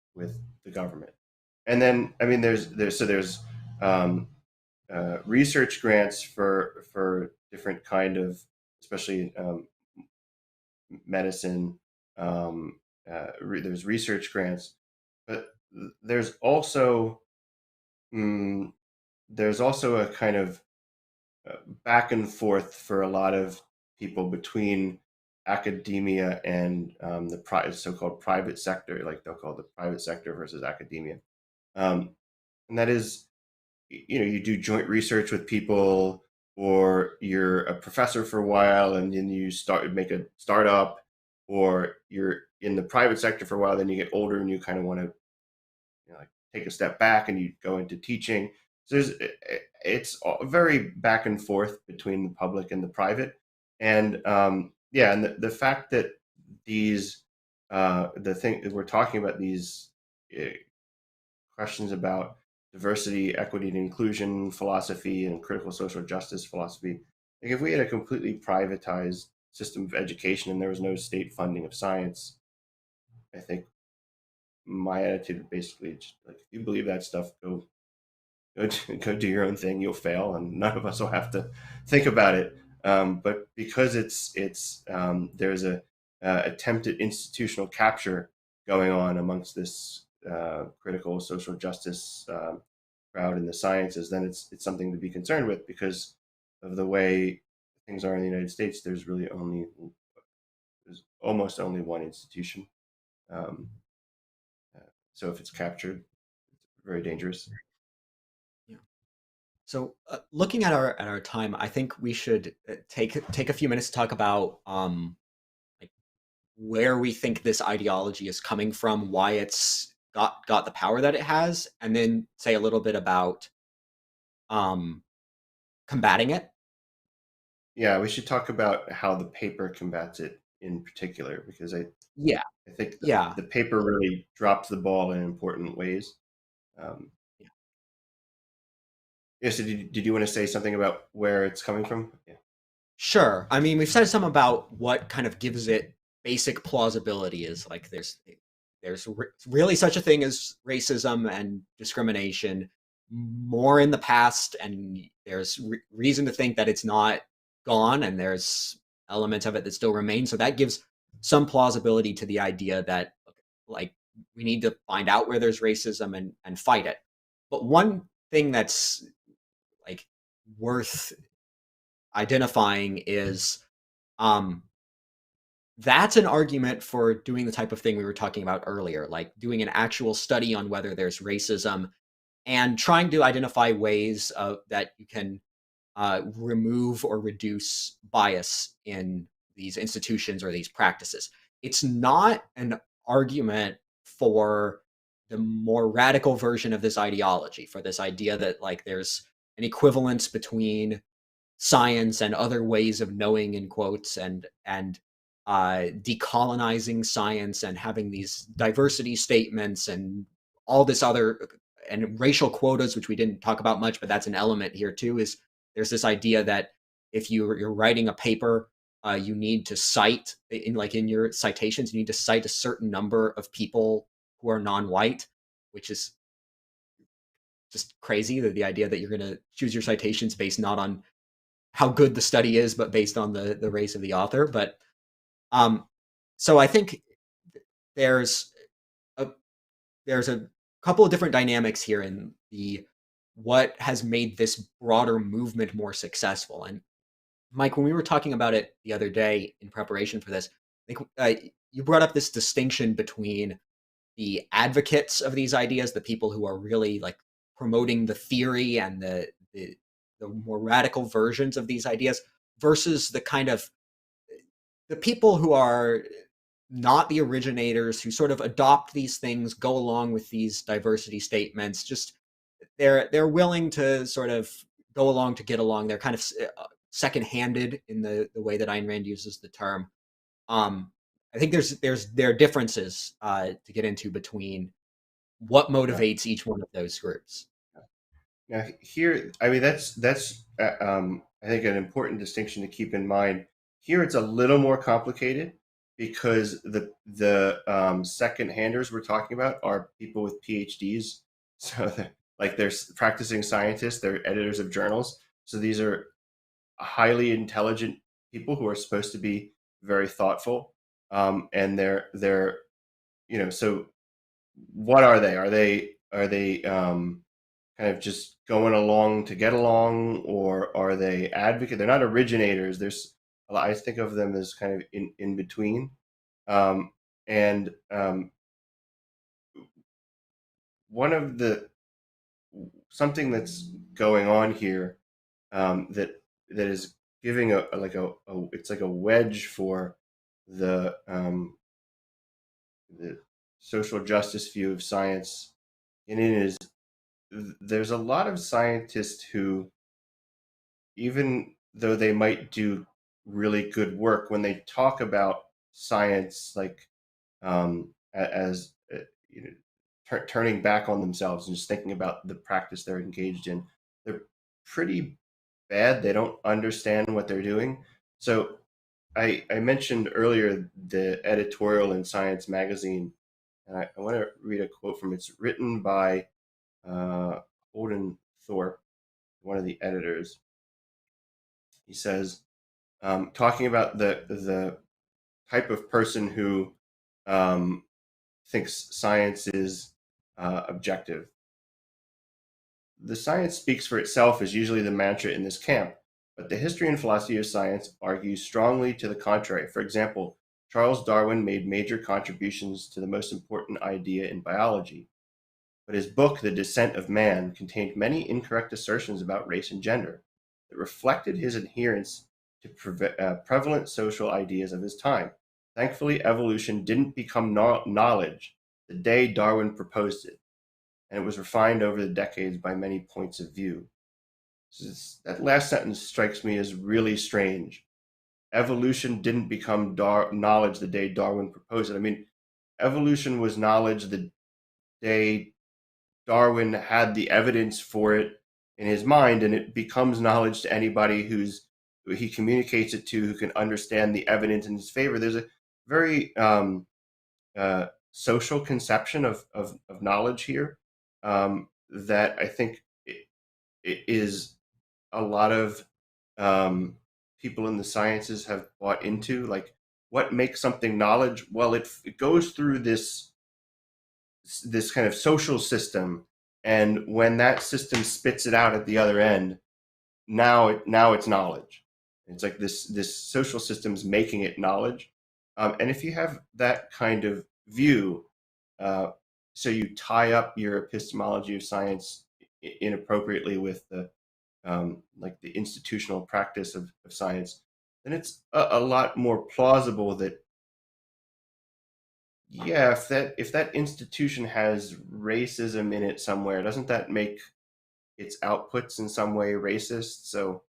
the government, and then I mean, there's um, research grants for different kind of, especially medicine. Um, there's research grants, but there's also mm, there's also a kind of back and forth for a lot of people between academia and the so-called private sector, like they'll call the private sector versus academia. And that is, you do joint research with people, or you're a professor for a while and then you make a startup, or you're in the private sector for a while, then you get older and you kind of want to like take a step back and you go into teaching. So it's very back and forth between the public and the private, and yeah, and the fact that these the thing that we're talking about, these uh, questions about diversity, equity, and inclusion philosophy and critical social justice philosophy. Like if we had a completely privatized system of education and there was no state funding of science, I think my attitude would basically just like, if you believe that stuff, go do your own thing. You'll fail, and none of us will have to think about it. But because there's a attempted institutional capture going on amongst this critical social justice crowd in the sciences, then it's something to be concerned with because of the way things are in the United States. There's almost only one institution. Um, so if it's captured, it's very dangerous. Yeah. So, looking at our time, I think we should take a few minutes to talk about like where we think this ideology is coming from, why it's got the power that it has, and then say a little bit about um, combating it. Yeah, we should talk about how the paper combats it in particular, because Yeah, I think yeah, the paper really drops the ball in important ways. Um, yeah. yeah, so did you want to say something about where it's coming from? Yeah. Sure. I mean, we've said some about what kind of gives it basic plausibility is like really such a thing as racism and discrimination more in the past, and there's reason to think that it's not gone, and there's elements of it that still remain. So that gives some plausibility to the idea that like we need to find out where there's racism and fight it. But one thing that's like worth identifying is um, that's an argument for doing the type of thing we were talking about earlier, like doing an actual study on whether there's racism and trying to identify ways that you can remove or reduce bias in these institutions or these practices. It's not an argument for the more radical version of this ideology, for this idea that like there's an equivalence between science and other ways of knowing in quotes and decolonizing science and having these diversity statements and all this other and racial quotas, which we didn't talk about much, but that's an element here too. Is there's this idea that if you're writing a paper, you need to cite in your citations, you need to cite a certain number of people who are non-white, which is just crazy. The idea that you're going to choose your citations based not on how good the study is, but based on the race of the author. But um, so I think there's a there's a couple of different dynamics here in the what has made this broader movement more successful. And Mike, when we were talking about it the other day in preparation for this, I think you brought up this distinction between the advocates of these ideas, the people who are really like promoting the theory and the more radical versions of these ideas, versus the kind of the people who are not the originators, who sort of adopt these things, go along with these diversity statements. Just they're willing to sort of go along to get along. They're kind of second-handed in the way that Ayn Rand uses the term. Um, I think there are differences to get into between what Yeah. motivates each one of those groups. Now here, I mean, that's I think an important distinction to keep in mind. Here, it's a little more complicated because the second handers we're talking about are people with PhDs, so they're practicing scientists, they're editors of journals. So these are highly intelligent people who are supposed to be very thoughtful, and they're so what are they? Are they kind of just going along to get along, or are they advocate? They're not originators. I think of them as kind of in between. Um, and one of the something that's going on here, that is giving it's like a wedge for the social justice view of science, and it is there's a lot of scientists who, even though they might do really good work, when they talk about science, like as you know, turning back on themselves and just thinking about the practice they're engaged in, they're pretty bad. They don't understand what they're doing. So I mentioned earlier the editorial in Science magazine, and I want to read a quote from it. It's written by Holden Thorpe, one of the editors. He says, talking about the type of person who um, thinks science is objective. The science speaks for itself is usually the mantra in this camp, but the history and philosophy of science argues strongly to the contrary. For example, Charles Darwin made major contributions to the most important idea in biology, but his book, The Descent of Man, contained many incorrect assertions about race and gender that reflected his adherence to prevalent social ideas of his time. Thankfully, evolution didn't become knowledge the day Darwin proposed it, and it was refined over the decades by many points of view. That last sentence strikes me as really strange. Evolution didn't become knowledge the day Darwin proposed it. I mean, evolution was knowledge the day Darwin had the evidence for it in his mind, and it becomes knowledge to anybody who he communicates it to, who can understand the evidence in his favor. There's a very social conception of knowledge here that I think it is a lot of people in the sciences have bought into. Like, what makes something knowledge? Well, it goes through this kind of social system, and when that system spits it out at the other end, now it's knowledge. It's like this social system's making it knowledge. And if you have that kind of view, so you tie up your epistemology of science inappropriately with the like the institutional practice of science, then it's a lot more plausible that, yeah, if that institution has racism in it somewhere, doesn't that make its outputs in some way racist? So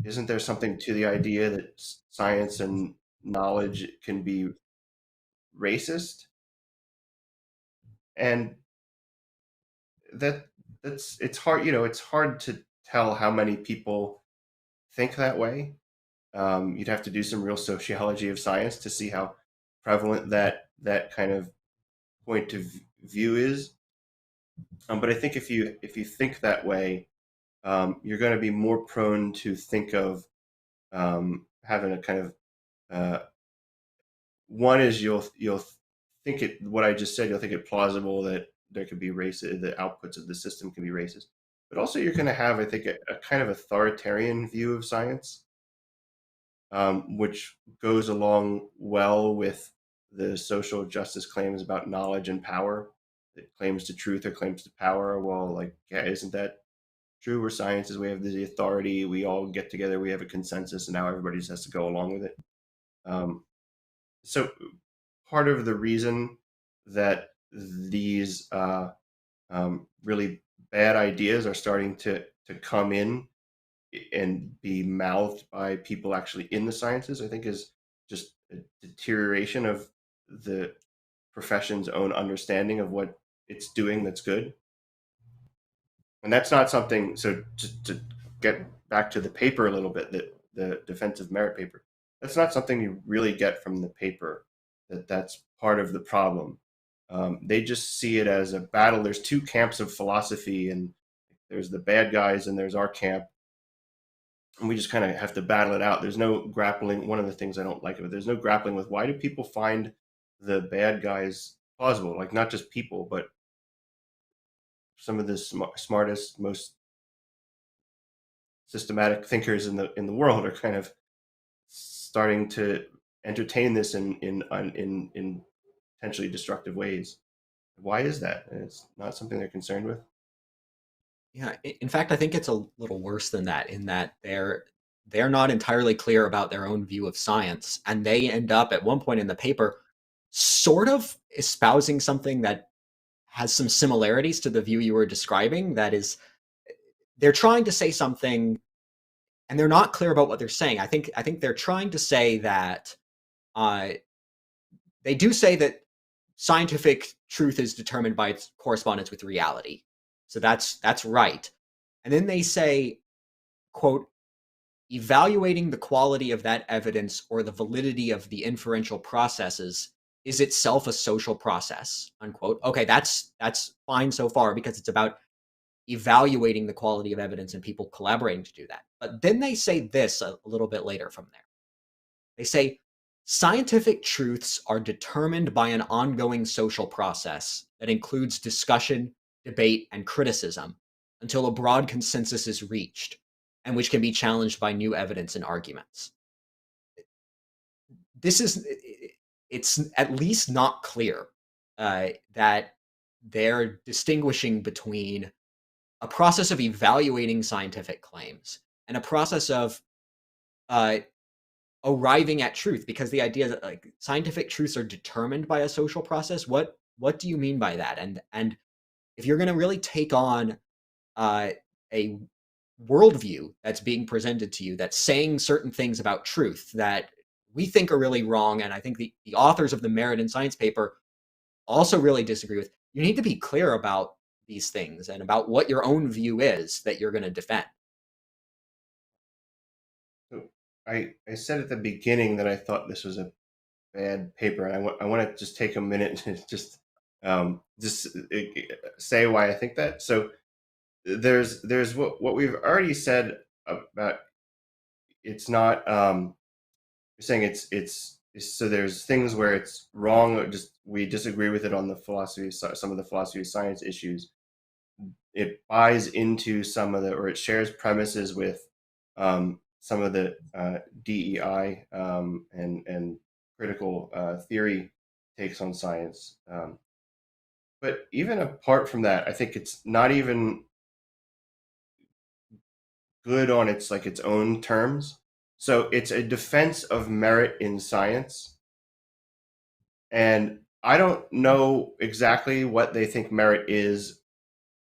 isn't there something to the idea that science and knowledge can be racist? And it's hard, it's hard to tell how many people think that way. You'd have to do some real sociology of science to see how prevalent that kind of point of view is. But I think if you think that way, you're going to be more prone to think of having a kind of one is you'll think it, what I just said, you'll think it plausible that there could be racist, the outputs of the system can be racist, but also you're going to have, I think, a kind of authoritarian view of science, which goes along well with the social justice claims about knowledge and power. It claims to truth or claims to power. Well, like, yeah, isn't that true? We're scientists, we have the authority, we all get together, we have a consensus, and now everybody just has to go along with it. So part of the reason that these really bad ideas are starting to come in and be mouthed by people actually in the sciences, I think, is just a deterioration of the profession's own understanding of what it's doing that's good. And that's not something, so to get back to the paper a little bit, that the defensive merit paper, that's not something you really get from the paper, that's part of the problem. They just see it as a battle. There's two camps of philosophy, and there's the bad guys and there's our camp. And we just kind of have to battle it out. There's no grappling. One of the things I don't like about it, there's no grappling with, why do people find the bad guys plausible? Like, not just people, but some of the smartest, most systematic thinkers in the world are kind of starting to entertain this in potentially destructive ways. Why is that? It's not something they're concerned with. Yeah, in fact, I think it's a little worse than that, in that they're not entirely clear about their own view of science, and they end up at one point in the paper sort of espousing something that has some similarities to the view you were describing. That is, they're trying to say something, and they're not clear about what they're saying. I think they're trying to say that they do say that scientific truth is determined by its correspondence with reality. So that's right. And then they say, quote, evaluating the quality of that evidence or the validity of the inferential processes is itself a social process, unquote. Okay, that's fine so far, because it's about evaluating the quality of evidence and people collaborating to do that. But then they say this a little bit later from there. They say, scientific truths are determined by an ongoing social process that includes discussion, debate, and criticism until a broad consensus is reached, and which can be challenged by new evidence and arguments. It's at least not clear that they're distinguishing between a process of evaluating scientific claims and a process of uh, arriving at truth, because the idea that like scientific truths are determined by a social process. What do you mean by that? And if you're going to really take on uh, a worldview that's being presented to you that's saying certain things about truth that we think are really wrong, and I think the authors of the Merit in Science paper also really disagree with, you need to be clear about these things and about what your own view is that you're going to defend. So I said at the beginning that I thought this was a bad paper, and I want to just take a minute to just say why I think that. So there's what we've already said about it's not you're saying so there's things where it's wrong, or just we disagree with it on the philosophy, some of the philosophy of science issues. It buys into some of the, or it shares premises with some of the DEI and critical theory takes on science. But even apart from that, I think it's not even good on its own terms. So it's a defense of merit in science, and I don't know exactly what they think merit is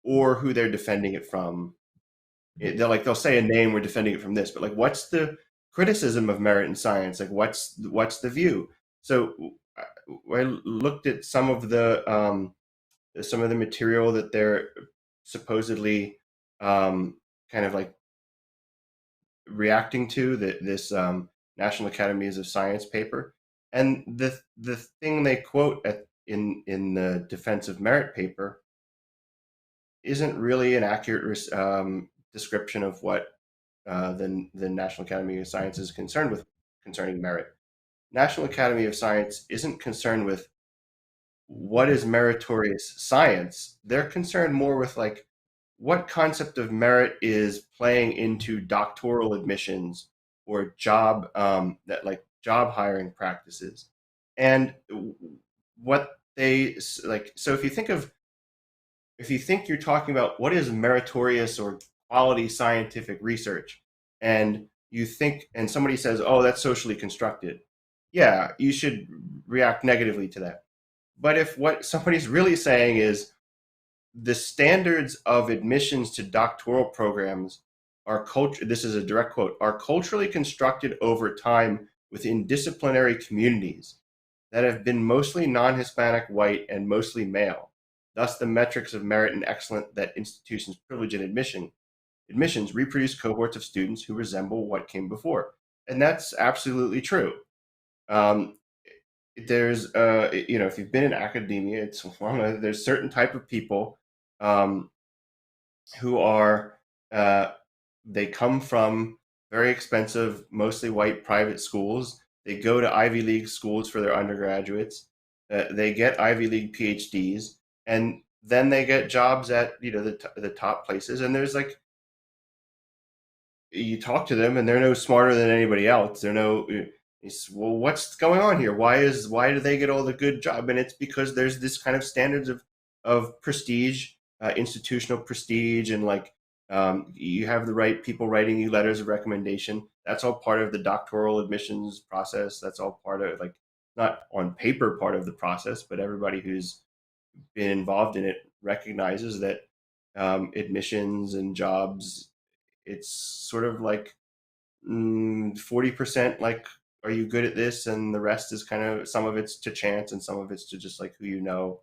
or who they're defending it from. They'll say a name, we're defending it from this, but like, what's the criticism of merit in science? Like, what's the view? So I looked at some of the material that they're supposedly kind of like reacting to this National Academies of Science paper, and the thing they quote in the defense of merit paper isn't really an accurate description of what the National Academy of Science is concerned with concerning merit. National Academy of Science isn't concerned with what is meritorious science. They're concerned more with like what concept of merit is playing into doctoral admissions or job job hiring practices, and what they like. So if you think you're talking about what is meritorious or quality scientific research, and you think, and somebody says, oh, that's socially constructed, yeah, you should react negatively to that. But if what somebody's really saying is the standards of admissions to doctoral programs are this is a direct quote, are culturally constructed over time within disciplinary communities that have been mostly non-Hispanic, white, and mostly male. Thus, the metrics of merit and excellence that institutions privilege in admissions reproduce cohorts of students who resemble what came before. And that's absolutely true. There's, if you've been in academia, it's there's certain type of people who are, they come from very expensive, mostly white private schools. They go to Ivy League schools for their undergraduates. They get Ivy League PhDs, and then they get jobs at the top places. And there's like, you talk to them, and they're no smarter than anybody else. They're no, well, what's going on here? Why do they get all the good job? And it's because there's this kind of standards of prestige, institutional prestige, and like you have the right people writing you letters of recommendation. That's all part of the doctoral admissions process. That's all part of, like, not on paper part of the process, but everybody who's been involved in it recognizes that admissions and jobs, it's sort of like 40% like, are you good at this, and the rest is kind of, some of it's to chance and some of it's to just like who you know.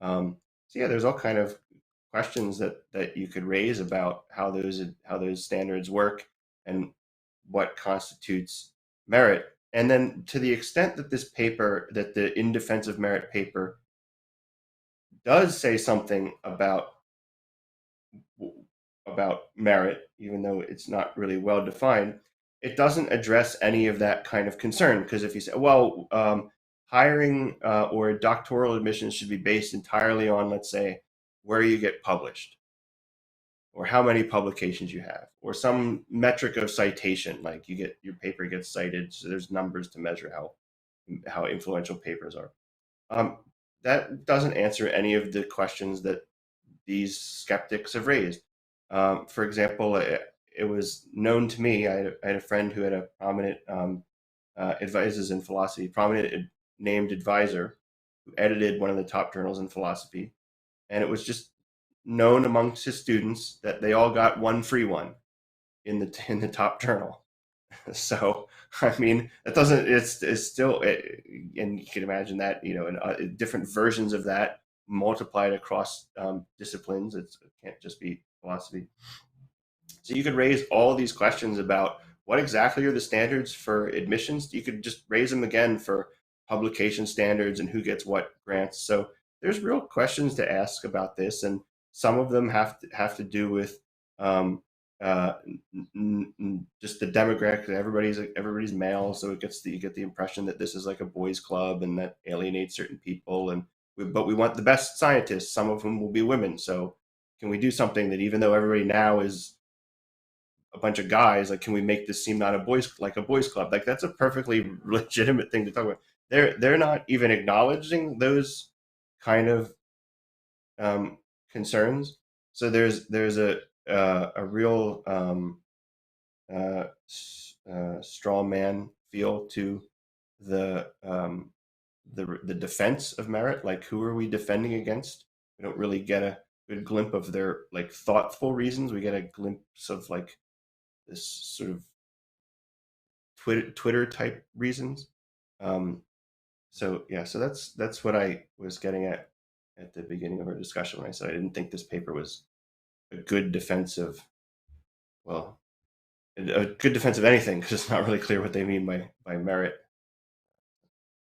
So yeah, there's all kind of questions that you could raise about how those standards work and what constitutes merit. And then to the extent that this paper, that the In Defense of Merit paper does say something about merit, even though it's not really well defined, it doesn't address any of that kind of concern. Because if you say, well, hiring or doctoral admissions should be based entirely on, let's say, where you get published, or how many publications you have, or some metric of citation, like your paper gets cited, so there's numbers to measure how influential papers are. that doesn't answer any of the questions that these skeptics have raised. For example, it was known to me, I had a friend who had a prominent advisors in philosophy, prominent named advisor who edited one of the top journals in philosophy. And it was just known amongst his students that they all got one free one in the top journal. So, I mean, that doesn't, it's still, and you can imagine that, in different versions of that multiplied across disciplines. It can't just be philosophy. So you could raise all these questions about what exactly are the standards for admissions. You could just raise them again for publication standards and who gets what grants. So there's real questions to ask about this, and some of them have to do with just the demographic. Everybody's male, so you get the impression that this is like a boys' club and that alienates certain people. But we want the best scientists, some of whom will be women. So can we do something that, even though everybody now is a bunch of guys, like, can we make this seem not a boys club? Like, that's a perfectly legitimate thing to talk about. They're not even acknowledging those kind of concerns. So there's a real straw man feel to the defense of merit. Like, who are we defending against? We don't really get a good glimpse of their like thoughtful reasons. We get a glimpse of like this sort of Twitter type reasons. So that's what I was getting at the beginning of our discussion when I said I didn't think this paper was a good defense of, well, a good defense of anything, because it's not really clear what they mean by merit.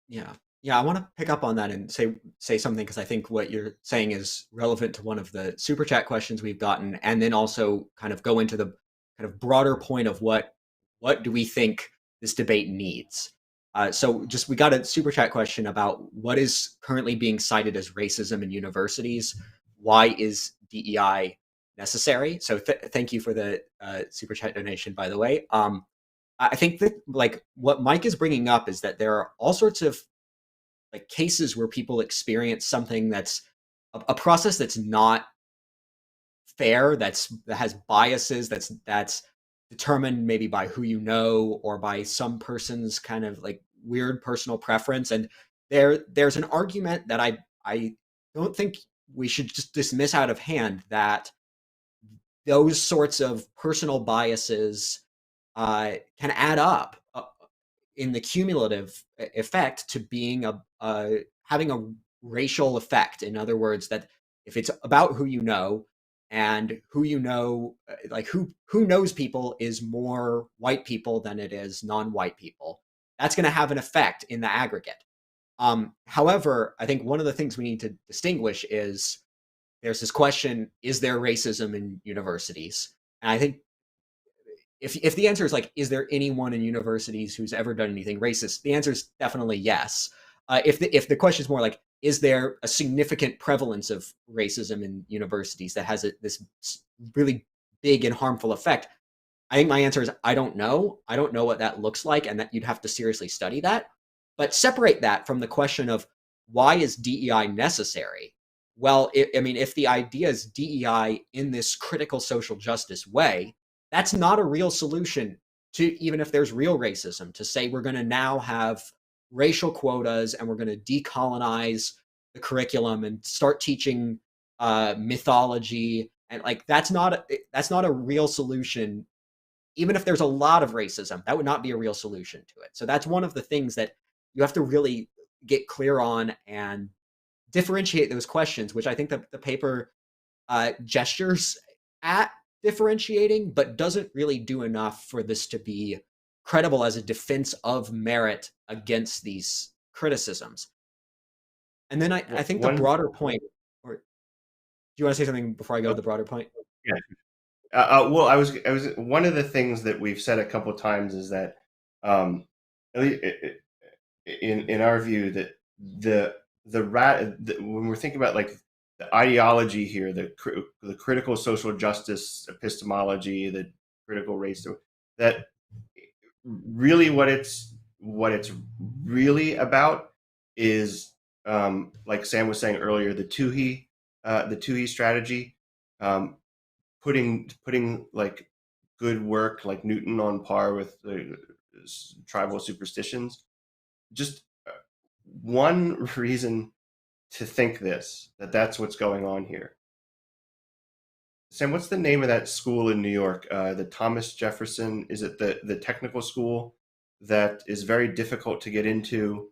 Yeah. I want to pick up on that and say something, because I think what you're saying is relevant to one of the super chat questions we've gotten, and then also kind of go into the kind of broader point of what do we think this debate needs. So we got a super chat question about what is currently being cited as racism in universities. Why is DEI necessary? So thank you for the super chat donation, by the way. I think that, like, what Mike is bringing up is that there are all sorts of like cases where people experience something that's a process that's not fair, that has biases, that's determined maybe by who you know or by some person's kind of like weird personal preference. And there's an argument that I don't think we should just dismiss out of hand, that those sorts of personal biases can add up in the cumulative effect to being having a racial effect. In other words, that if it's about who you know, and who you know, like who knows people is more white people than it is non-white people, that's going to have an effect in the aggregate. However, I think one of the things we need to distinguish is there's this question: is there racism in universities? And I think if the answer is like, is there anyone in universities who's ever done anything racist? The answer is definitely yes. If the question is more like, is there a significant prevalence of racism in universities that has this really big and harmful effect? I think my answer is I don't know. I don't know what that looks like, and that you'd have to seriously study that. But separate that from the question of why is DEI necessary? Well, if the idea is DEI in this critical social justice way, that's not a real solution to, even if there's real racism, to say we're going to now have racial quotas and we're going to decolonize the curriculum and start teaching mythology, and like that's not a real solution. Even if there's a lot of racism, that would not be a real solution to it. So that's one of the things that you have to really get clear on and differentiate those questions, which I think that the paper gestures at differentiating, but doesn't really do enough for this to be credible as a defense of merit against these criticisms. And then I think the broader point, or do you want to say something before I go to the broader point? Yeah. Well, I was one of the things that we've said a couple of times is that, in our view, that when we're thinking about like the ideology here, the critical social justice epistemology, the critical race, that really what it's really about is like Sam was saying earlier, the Toohey strategy, um, putting like good work like Newton on par with the tribal superstitions. Just one reason to think that's what's going on here. Sam, what's the name of that school in New York? The Thomas Jefferson, is it the technical school that is very difficult to get into?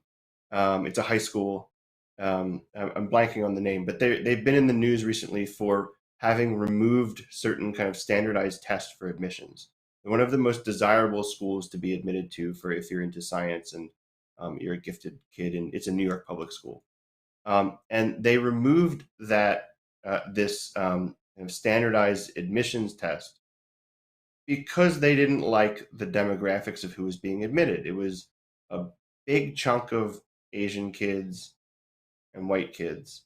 It's a high school. I'm blanking on the name, but they've been in the news recently for having removed certain kind of standardized tests for admissions. One of the most desirable schools to be admitted to for if you're into science and you're a gifted kid, and it's a New York public school. And they removed this kind of standardized admissions test because they didn't like the demographics of who was being admitted. It was a big chunk of Asian kids and white kids,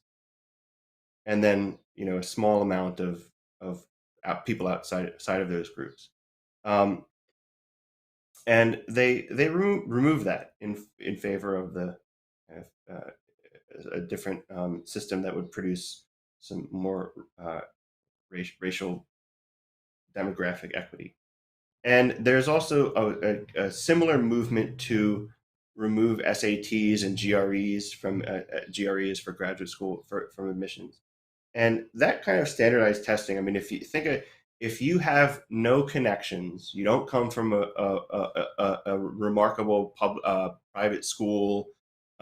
and then a small amount of people outside of those groups. And they removed that in favor of the a different system that would produce some more racial demographic equity. And there's also a similar movement to remove SATs and GREs from GREs for graduate school from admissions. And that kind of standardized testing, I mean, if you have no connections, you don't come from a remarkable private school,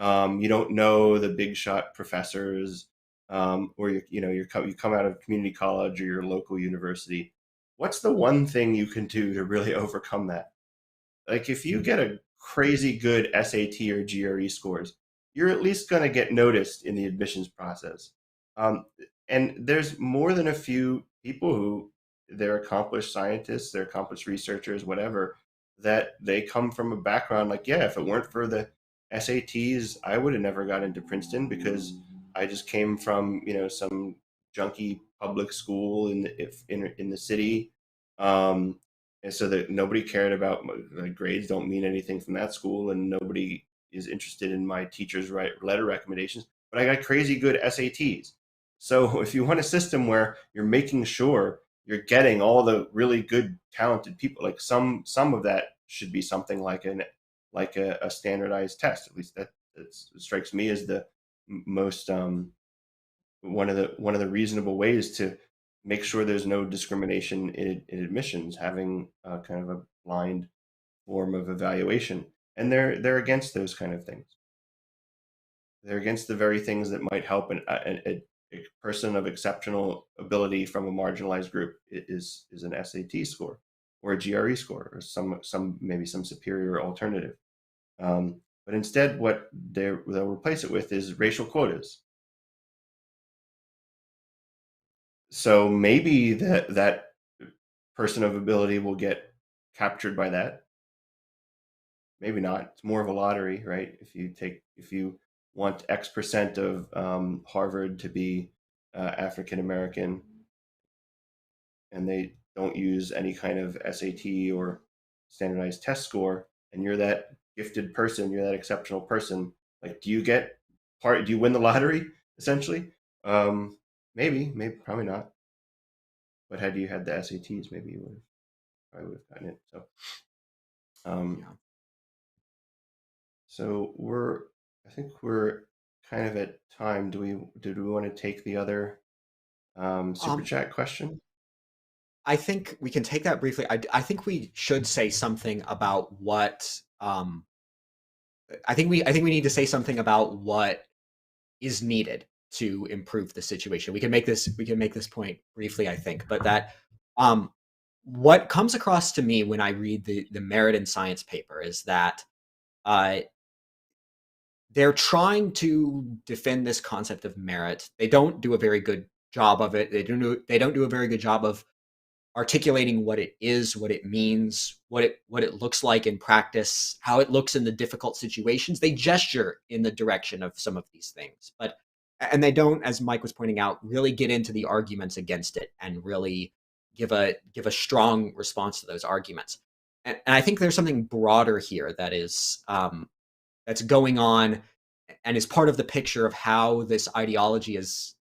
you don't know the big shot professors, or you come out of community college or your local university. What's the one thing you can do to really overcome that? Like if you get a crazy good SAT or GRE scores, you're at least going to get noticed in the admissions process. And there's more than a few people who they're accomplished scientists, they're accomplished researchers, whatever, that they come from a background like, yeah, if it weren't for the SATs, I would have never got into Princeton because I just came from, some junky public school in the city. And so that nobody cared about my grades, don't mean anything from that school, and nobody is interested in my teacher's letter recommendations. But I got crazy good SATs. So if you want a system where you're making sure you're getting all the really good, talented people, like some of that should be something like a standardized test. At least that strikes me as the most one of the reasonable ways to make sure there's no discrimination in admissions, having kind of a blind form of evaluation. And they're against those kind of things. They're against the very things that might help a person of exceptional ability from a marginalized group is an SAT score or a GRE score or maybe some superior alternative. But instead, what they'll replace it with is racial quotas. So maybe that person of ability will get captured by that. Maybe not. It's more of a lottery, right? If you want X percent of Harvard to be African American, and they don't use any kind of SAT or standardized test score, and you're that gifted person, you're that exceptional person, like, do you win the lottery essentially? Maybe, probably not. But had you had the SATs, maybe you probably would have gotten it. So, Yeah. so I think we're kind of at time. Did we want to take the other super chat question? I think we can take that briefly. I think we should say something about what I think we need to say something about what is needed to improve the situation. We can make this point briefly, I think, but that what comes across to me when I read the merit in science paper is that they're trying to defend this concept of merit. They don't do a very good job of it. They don't do a very good job of articulating what it is, what it means, what it looks like in practice, how it looks in the difficult situations. They gesture in the direction of some of these things, and they don't, as Mike was pointing out, really get into the arguments against it and really give a strong response to those arguments. And I think there's something broader here that is that's going on, and is part of the picture of how this ideology has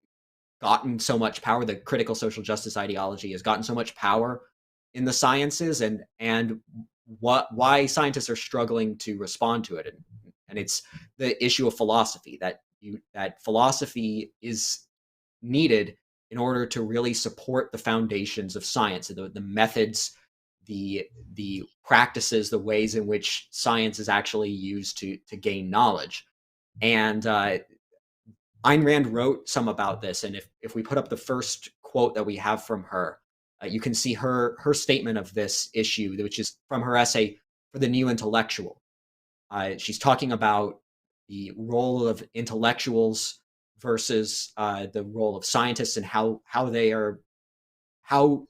gotten so much power. The critical social justice ideology has gotten so much power in the sciences, and why scientists are struggling to respond to it. And it's the issue of philosophy, that philosophy is needed in order to really support the foundations of science, the methods, the practices, the ways in which science is actually used to gain knowledge. And Ayn Rand wrote some about this, and if we put up the first quote that we have from her, you can see her statement of this issue, which is from her essay For the New Intellectual. She's talking about the role of intellectuals versus the role of scientists, and how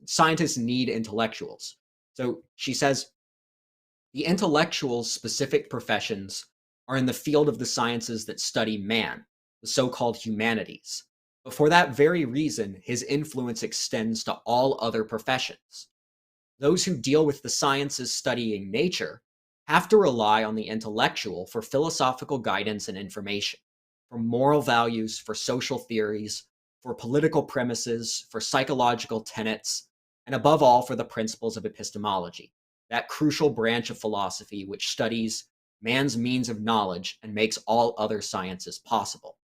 scientists need intellectuals. So she says, the intellectuals' specific professions are in the field of the sciences that study man, the so-called humanities. But for that very reason, his influence extends to all other professions. Those who deal with the sciences studying nature have to rely on the intellectual for philosophical guidance and information, for moral values, for social theories, for political premises, for psychological tenets, and above all, for the principles of epistemology, that crucial branch of philosophy which studies man's means of knowledge and makes all other sciences possible.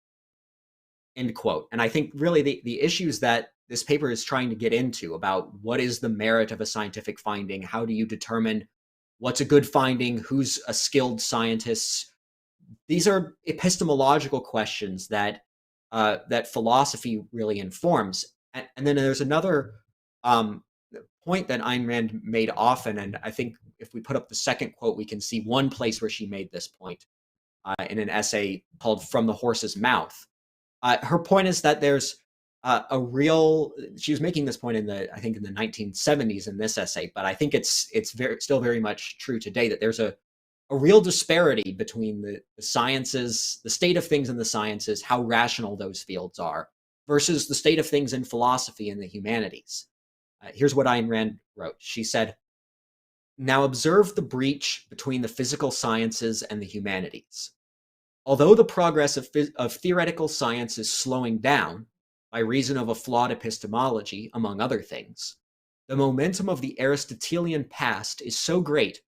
End quote. And I think really the issues that this paper is trying to get into about what is the merit of a scientific finding, how do you determine what's a good finding, who's a skilled scientist, these are epistemological questions that philosophy really informs. And then there's another point that Ayn Rand made often, and I think if we put up the second quote, we can see one place where she made this point in an essay called From the Horse's Mouth. Her point is that there's she was making this point in the 1970s in this essay, but I think it's still very much true today, that there's a real disparity between the sciences, the state of things in the sciences, how rational those fields are, versus the state of things in philosophy and the humanities. Here's what Ayn Rand wrote. She said, "Now observe the breach between the physical sciences and the humanities. Although the progress of theoretical science is slowing down by reason of a flawed epistemology, among other things, the momentum of the Aristotelian past is so great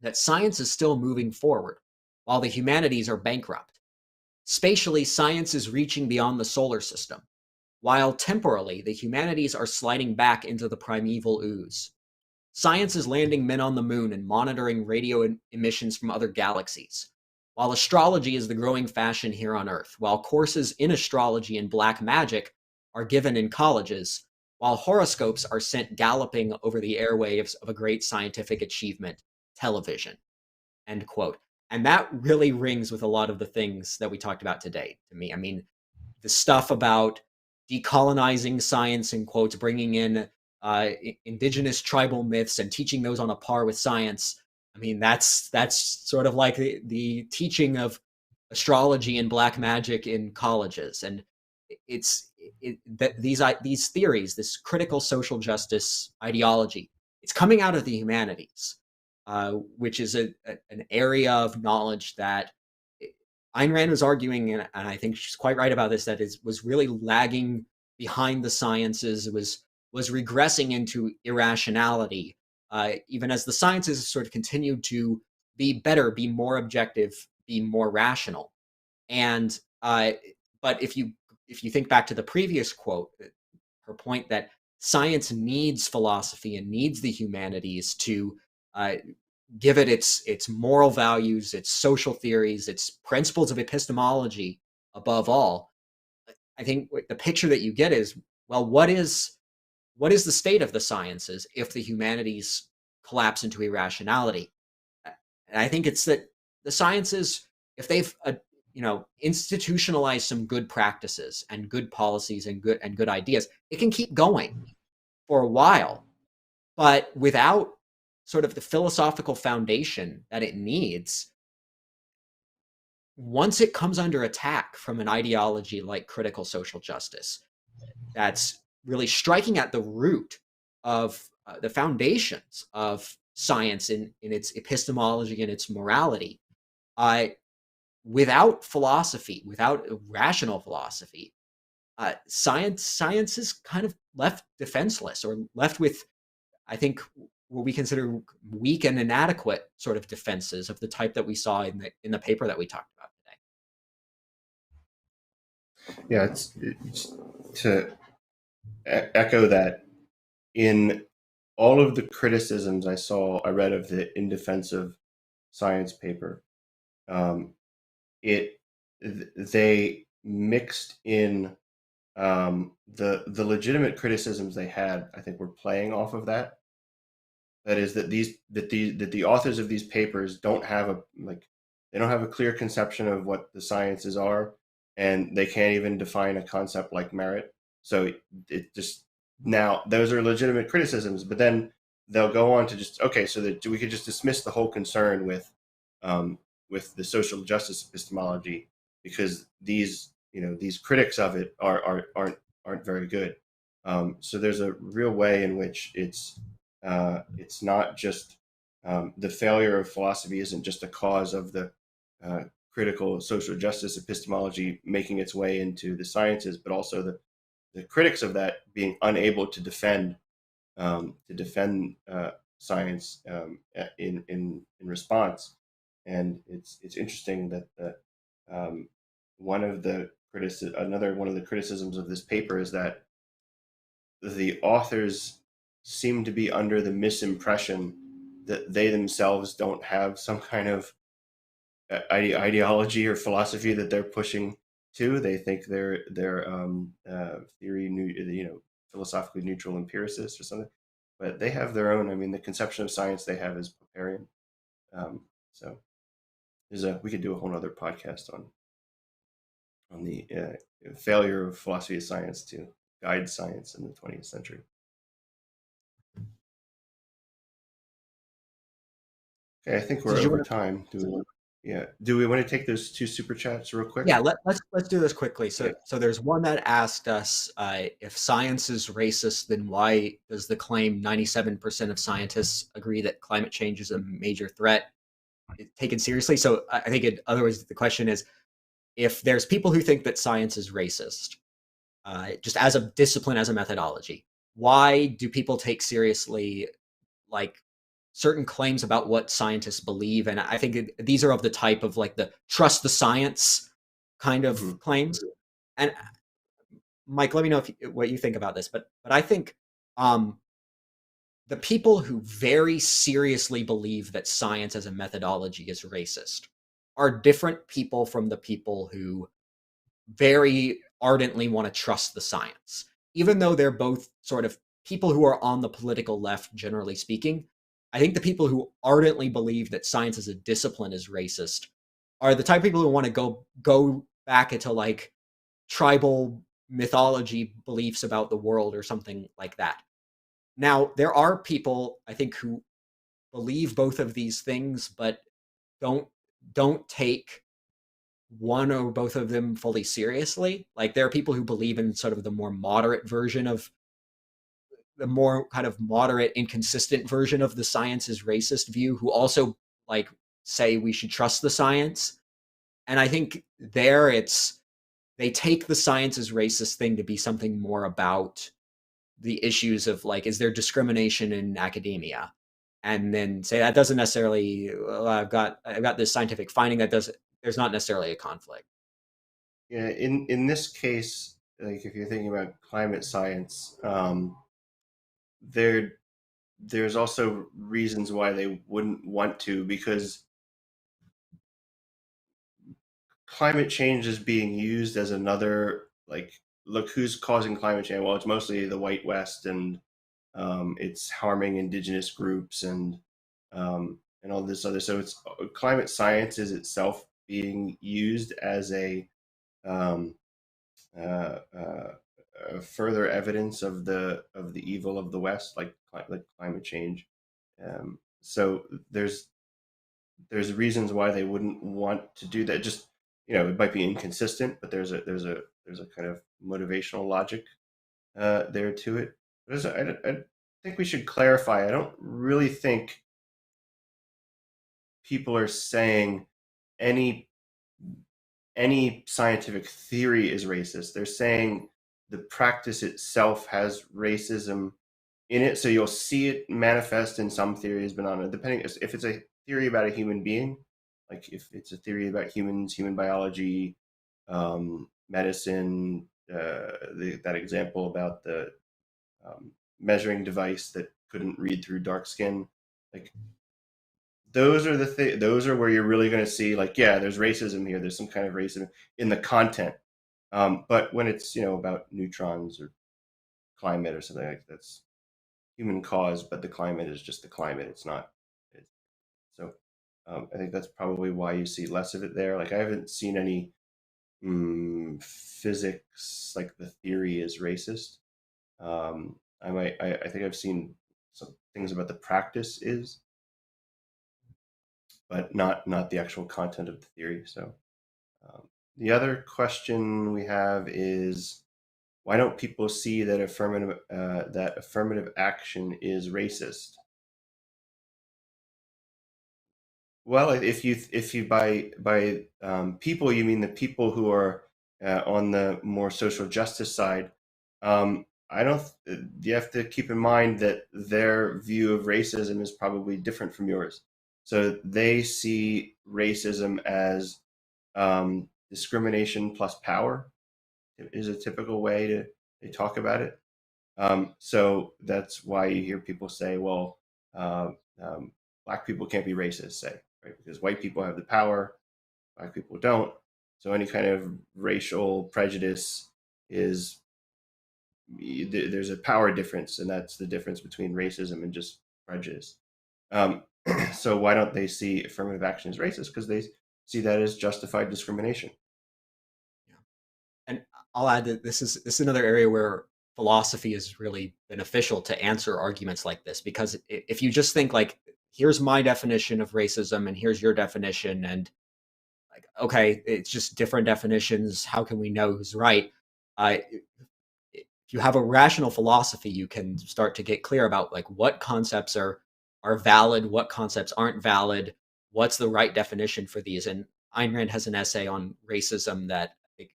that science is still moving forward, while the humanities are bankrupt. Spatially, science is reaching beyond the solar system, while temporally, the humanities are sliding back into the primeval ooze. Science is landing men on the moon and monitoring radio emissions from other galaxies, while astrology is the growing fashion here on Earth, while courses in astrology and black magic are given in colleges, while horoscopes are sent galloping over the airwaves of a great scientific achievement, television." End quote. And that really rings with a lot of the things that we talked about today to me. I mean, the stuff about decolonizing science, in quotes, bringing in indigenous tribal myths and teaching those on a par with science. I mean, that's sort of like the teaching of astrology and black magic in colleges. And these theories, this critical social justice ideology, it's coming out of the humanities, which is an area of knowledge that Ayn Rand was arguing, and I think she's quite right about this, that was really lagging behind the sciences. It was regressing into irrationality, even as the sciences sort of continued to be better, be more objective, be more rational. And but if you think back to the previous quote, her point that science needs philosophy and needs the humanities to give it its moral values, its social theories, its principles of epistemology above all, I think the picture that you get is, well, what is the state of the sciences if the humanities collapse into irrationality? And I think it's that the sciences, if they've institutionalized some good practices and good policies and good ideas, it can keep going for a while. But without sort of the philosophical foundation that it needs, once it comes under attack from an ideology like critical social justice, that's really striking at the root of the foundations of science in its epistemology and its morality, without philosophy, without rational philosophy, science is kind of left defenseless, or left with, I think, what we consider weak and inadequate sort of defenses of the type that we saw in the paper that we talked about today. Yeah, it's to echo that. In all of the criticisms I read of the In Defense of Science paper, they mixed in the legitimate criticisms they had. I think were playing off of that. That is that the authors of these papers don't have a clear conception of what the sciences are, and they can't even define a concept like merit. So it just, now those are legitimate criticisms, but then they'll go on to just, okay, so that we could just dismiss the whole concern with the social justice epistemology, because these critics of it aren't very good. So there's a real way in which it's not just, the failure of philosophy isn't just a cause of the critical social justice epistemology making its way into the sciences, but also the critics of that being unable to defend science in response. And it's interesting that another one of the criticisms of this paper is that the authors seem to be under the misimpression that they themselves don't have some kind of ideology or philosophy that they're pushing to. They think they're philosophically neutral empiricists or something, but they have their own. I mean, the conception of science they have is Popperian. So we could do a whole other podcast on the failure of philosophy of science to guide science in the 20th century. Okay, I think we're over time. Do we want to take those 2 super chats real quick? Yeah, let's do this quickly. So there's one that asked us, if science is racist, then why does the claim 97% of scientists agree that climate change is a major threat taken seriously? So I think, in other words, the question is, if there's people who think that science is racist, just as a discipline, as a methodology, why do people take seriously like certain claims about what scientists believe? And I think these are of the type of like the trust the science kind of claims. And Mike, let me know what you think about this. But I think the people who very seriously believe that science as a methodology is racist are different people from the people who very ardently want to trust the science. Even though they're both sort of people who are on the political left, generally speaking, I think the people who ardently believe that science as a discipline is racist are the type of people who want to go back into like tribal mythology beliefs about the world or something like that. Now, there are people, I think, who believe both of these things, but don't take one or both of them fully seriously. Like, there are people who believe in sort of the more moderate version of the more kind of moderate, inconsistent version of the science is racist view, who also like say we should trust the science. And I think there they take the science as racist thing to be something more about the issues of like, is there discrimination in academia? And then say that doesn't necessarily, well, I've got this scientific finding that there's not necessarily a conflict. Yeah, in this case, like if you're thinking about climate science, there's also reasons why they wouldn't want to, because climate change is being used as another, like, look who's causing climate change. Well, it's mostly the white West, and it's harming indigenous groups and all this other. So it's climate science is itself being used as a uh, uh, further evidence of the evil of the West, like climate change. So there's reasons why they wouldn't want to do that. Just, it might be inconsistent, but there's a kind of motivational logic there to it. But I think we should clarify. I don't really think people are saying any any scientific theory is racist. They're saying the practice itself has racism in it. So you'll see it manifest in some theories, but not depending if it's a theory about a human being, like if it's a theory about humans, human biology, medicine, that example about the measuring device that couldn't read through dark skin, like those are those are where you're really going to see, like, yeah, there's racism here. There's some kind of racism in the content. But when it's, about neutrons or climate or something like that's human cause, but the climate is just the climate. It's not. So I think that's probably why you see less of it there. Like I haven't seen any physics like the theory is racist. I think I've seen some things about the practice is, but not the actual content of the theory. So the other question we have is, why don't people see that affirmative action is racist? Well, if you by people you mean the people who are on the more social justice side, I don't. You have to keep in mind that their view of racism is probably different from yours. So they see racism as discrimination plus power is a typical way to they talk about it. So that's why you hear people say, well, uh, black people can't be racist, say, right? Because white people have the power, black people don't. So any kind of racial prejudice is there's a power difference, and that's the difference between racism and just prejudice. Um, so why don't they see affirmative action as racist? Because they see that as justified discrimination. Yeah. And I'll add that this is another area where philosophy is really beneficial to answer arguments like this, because if you just think like, here's my definition of racism and here's your definition, and like, okay, it's just different definitions, how can we know who's right? If you have a rational philosophy, you can start to get clear about like what concepts are valid, what concepts aren't valid, what's the right definition for these. And Ayn Rand has an essay on racism that like,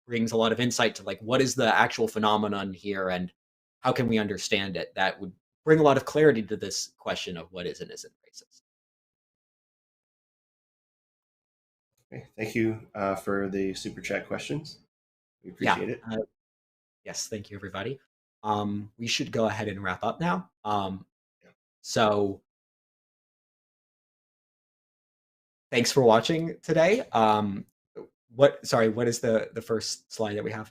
brings a lot of insight to like what is the actual phenomenon here and how can we understand it. That would bring a lot of clarity to this question of what is and isn't racist. Okay, thank you for the super chat questions. We Yeah. appreciate it. Yes. Thank you, everybody. We should go ahead and wrap up now. Yeah. So thanks for watching today. What is the first slide that we have?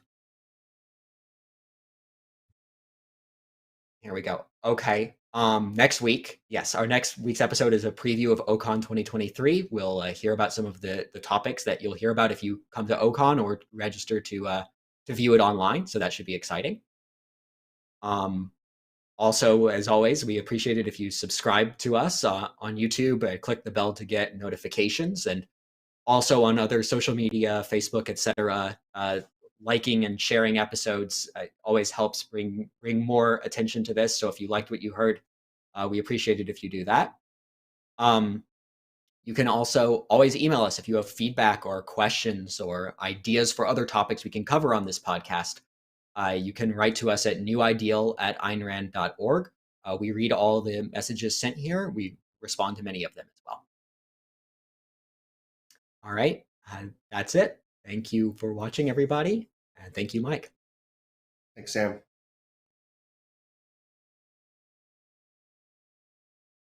Here we go. Okay. Next week, yes, our next week's episode is a preview of OCON 2023. We'll hear about some of the topics that you'll hear about if you come to OCON or register to view it online. So that should be exciting. Also, as always, we appreciate it if you subscribe to us on YouTube, click the bell to get notifications, and also on other social media, Facebook, etc. Liking and sharing episodes always helps bring more attention to this. So if you liked what you heard, we appreciate it if you do that. You can also always email us if you have feedback or questions or ideas for other topics we can cover on this podcast. You can write to us at newideal@aynrand.org. We read all the messages sent here. We respond to many of them as well. All right, that's it. Thank you for watching, everybody. And thank you, Mike. Thanks, Sam.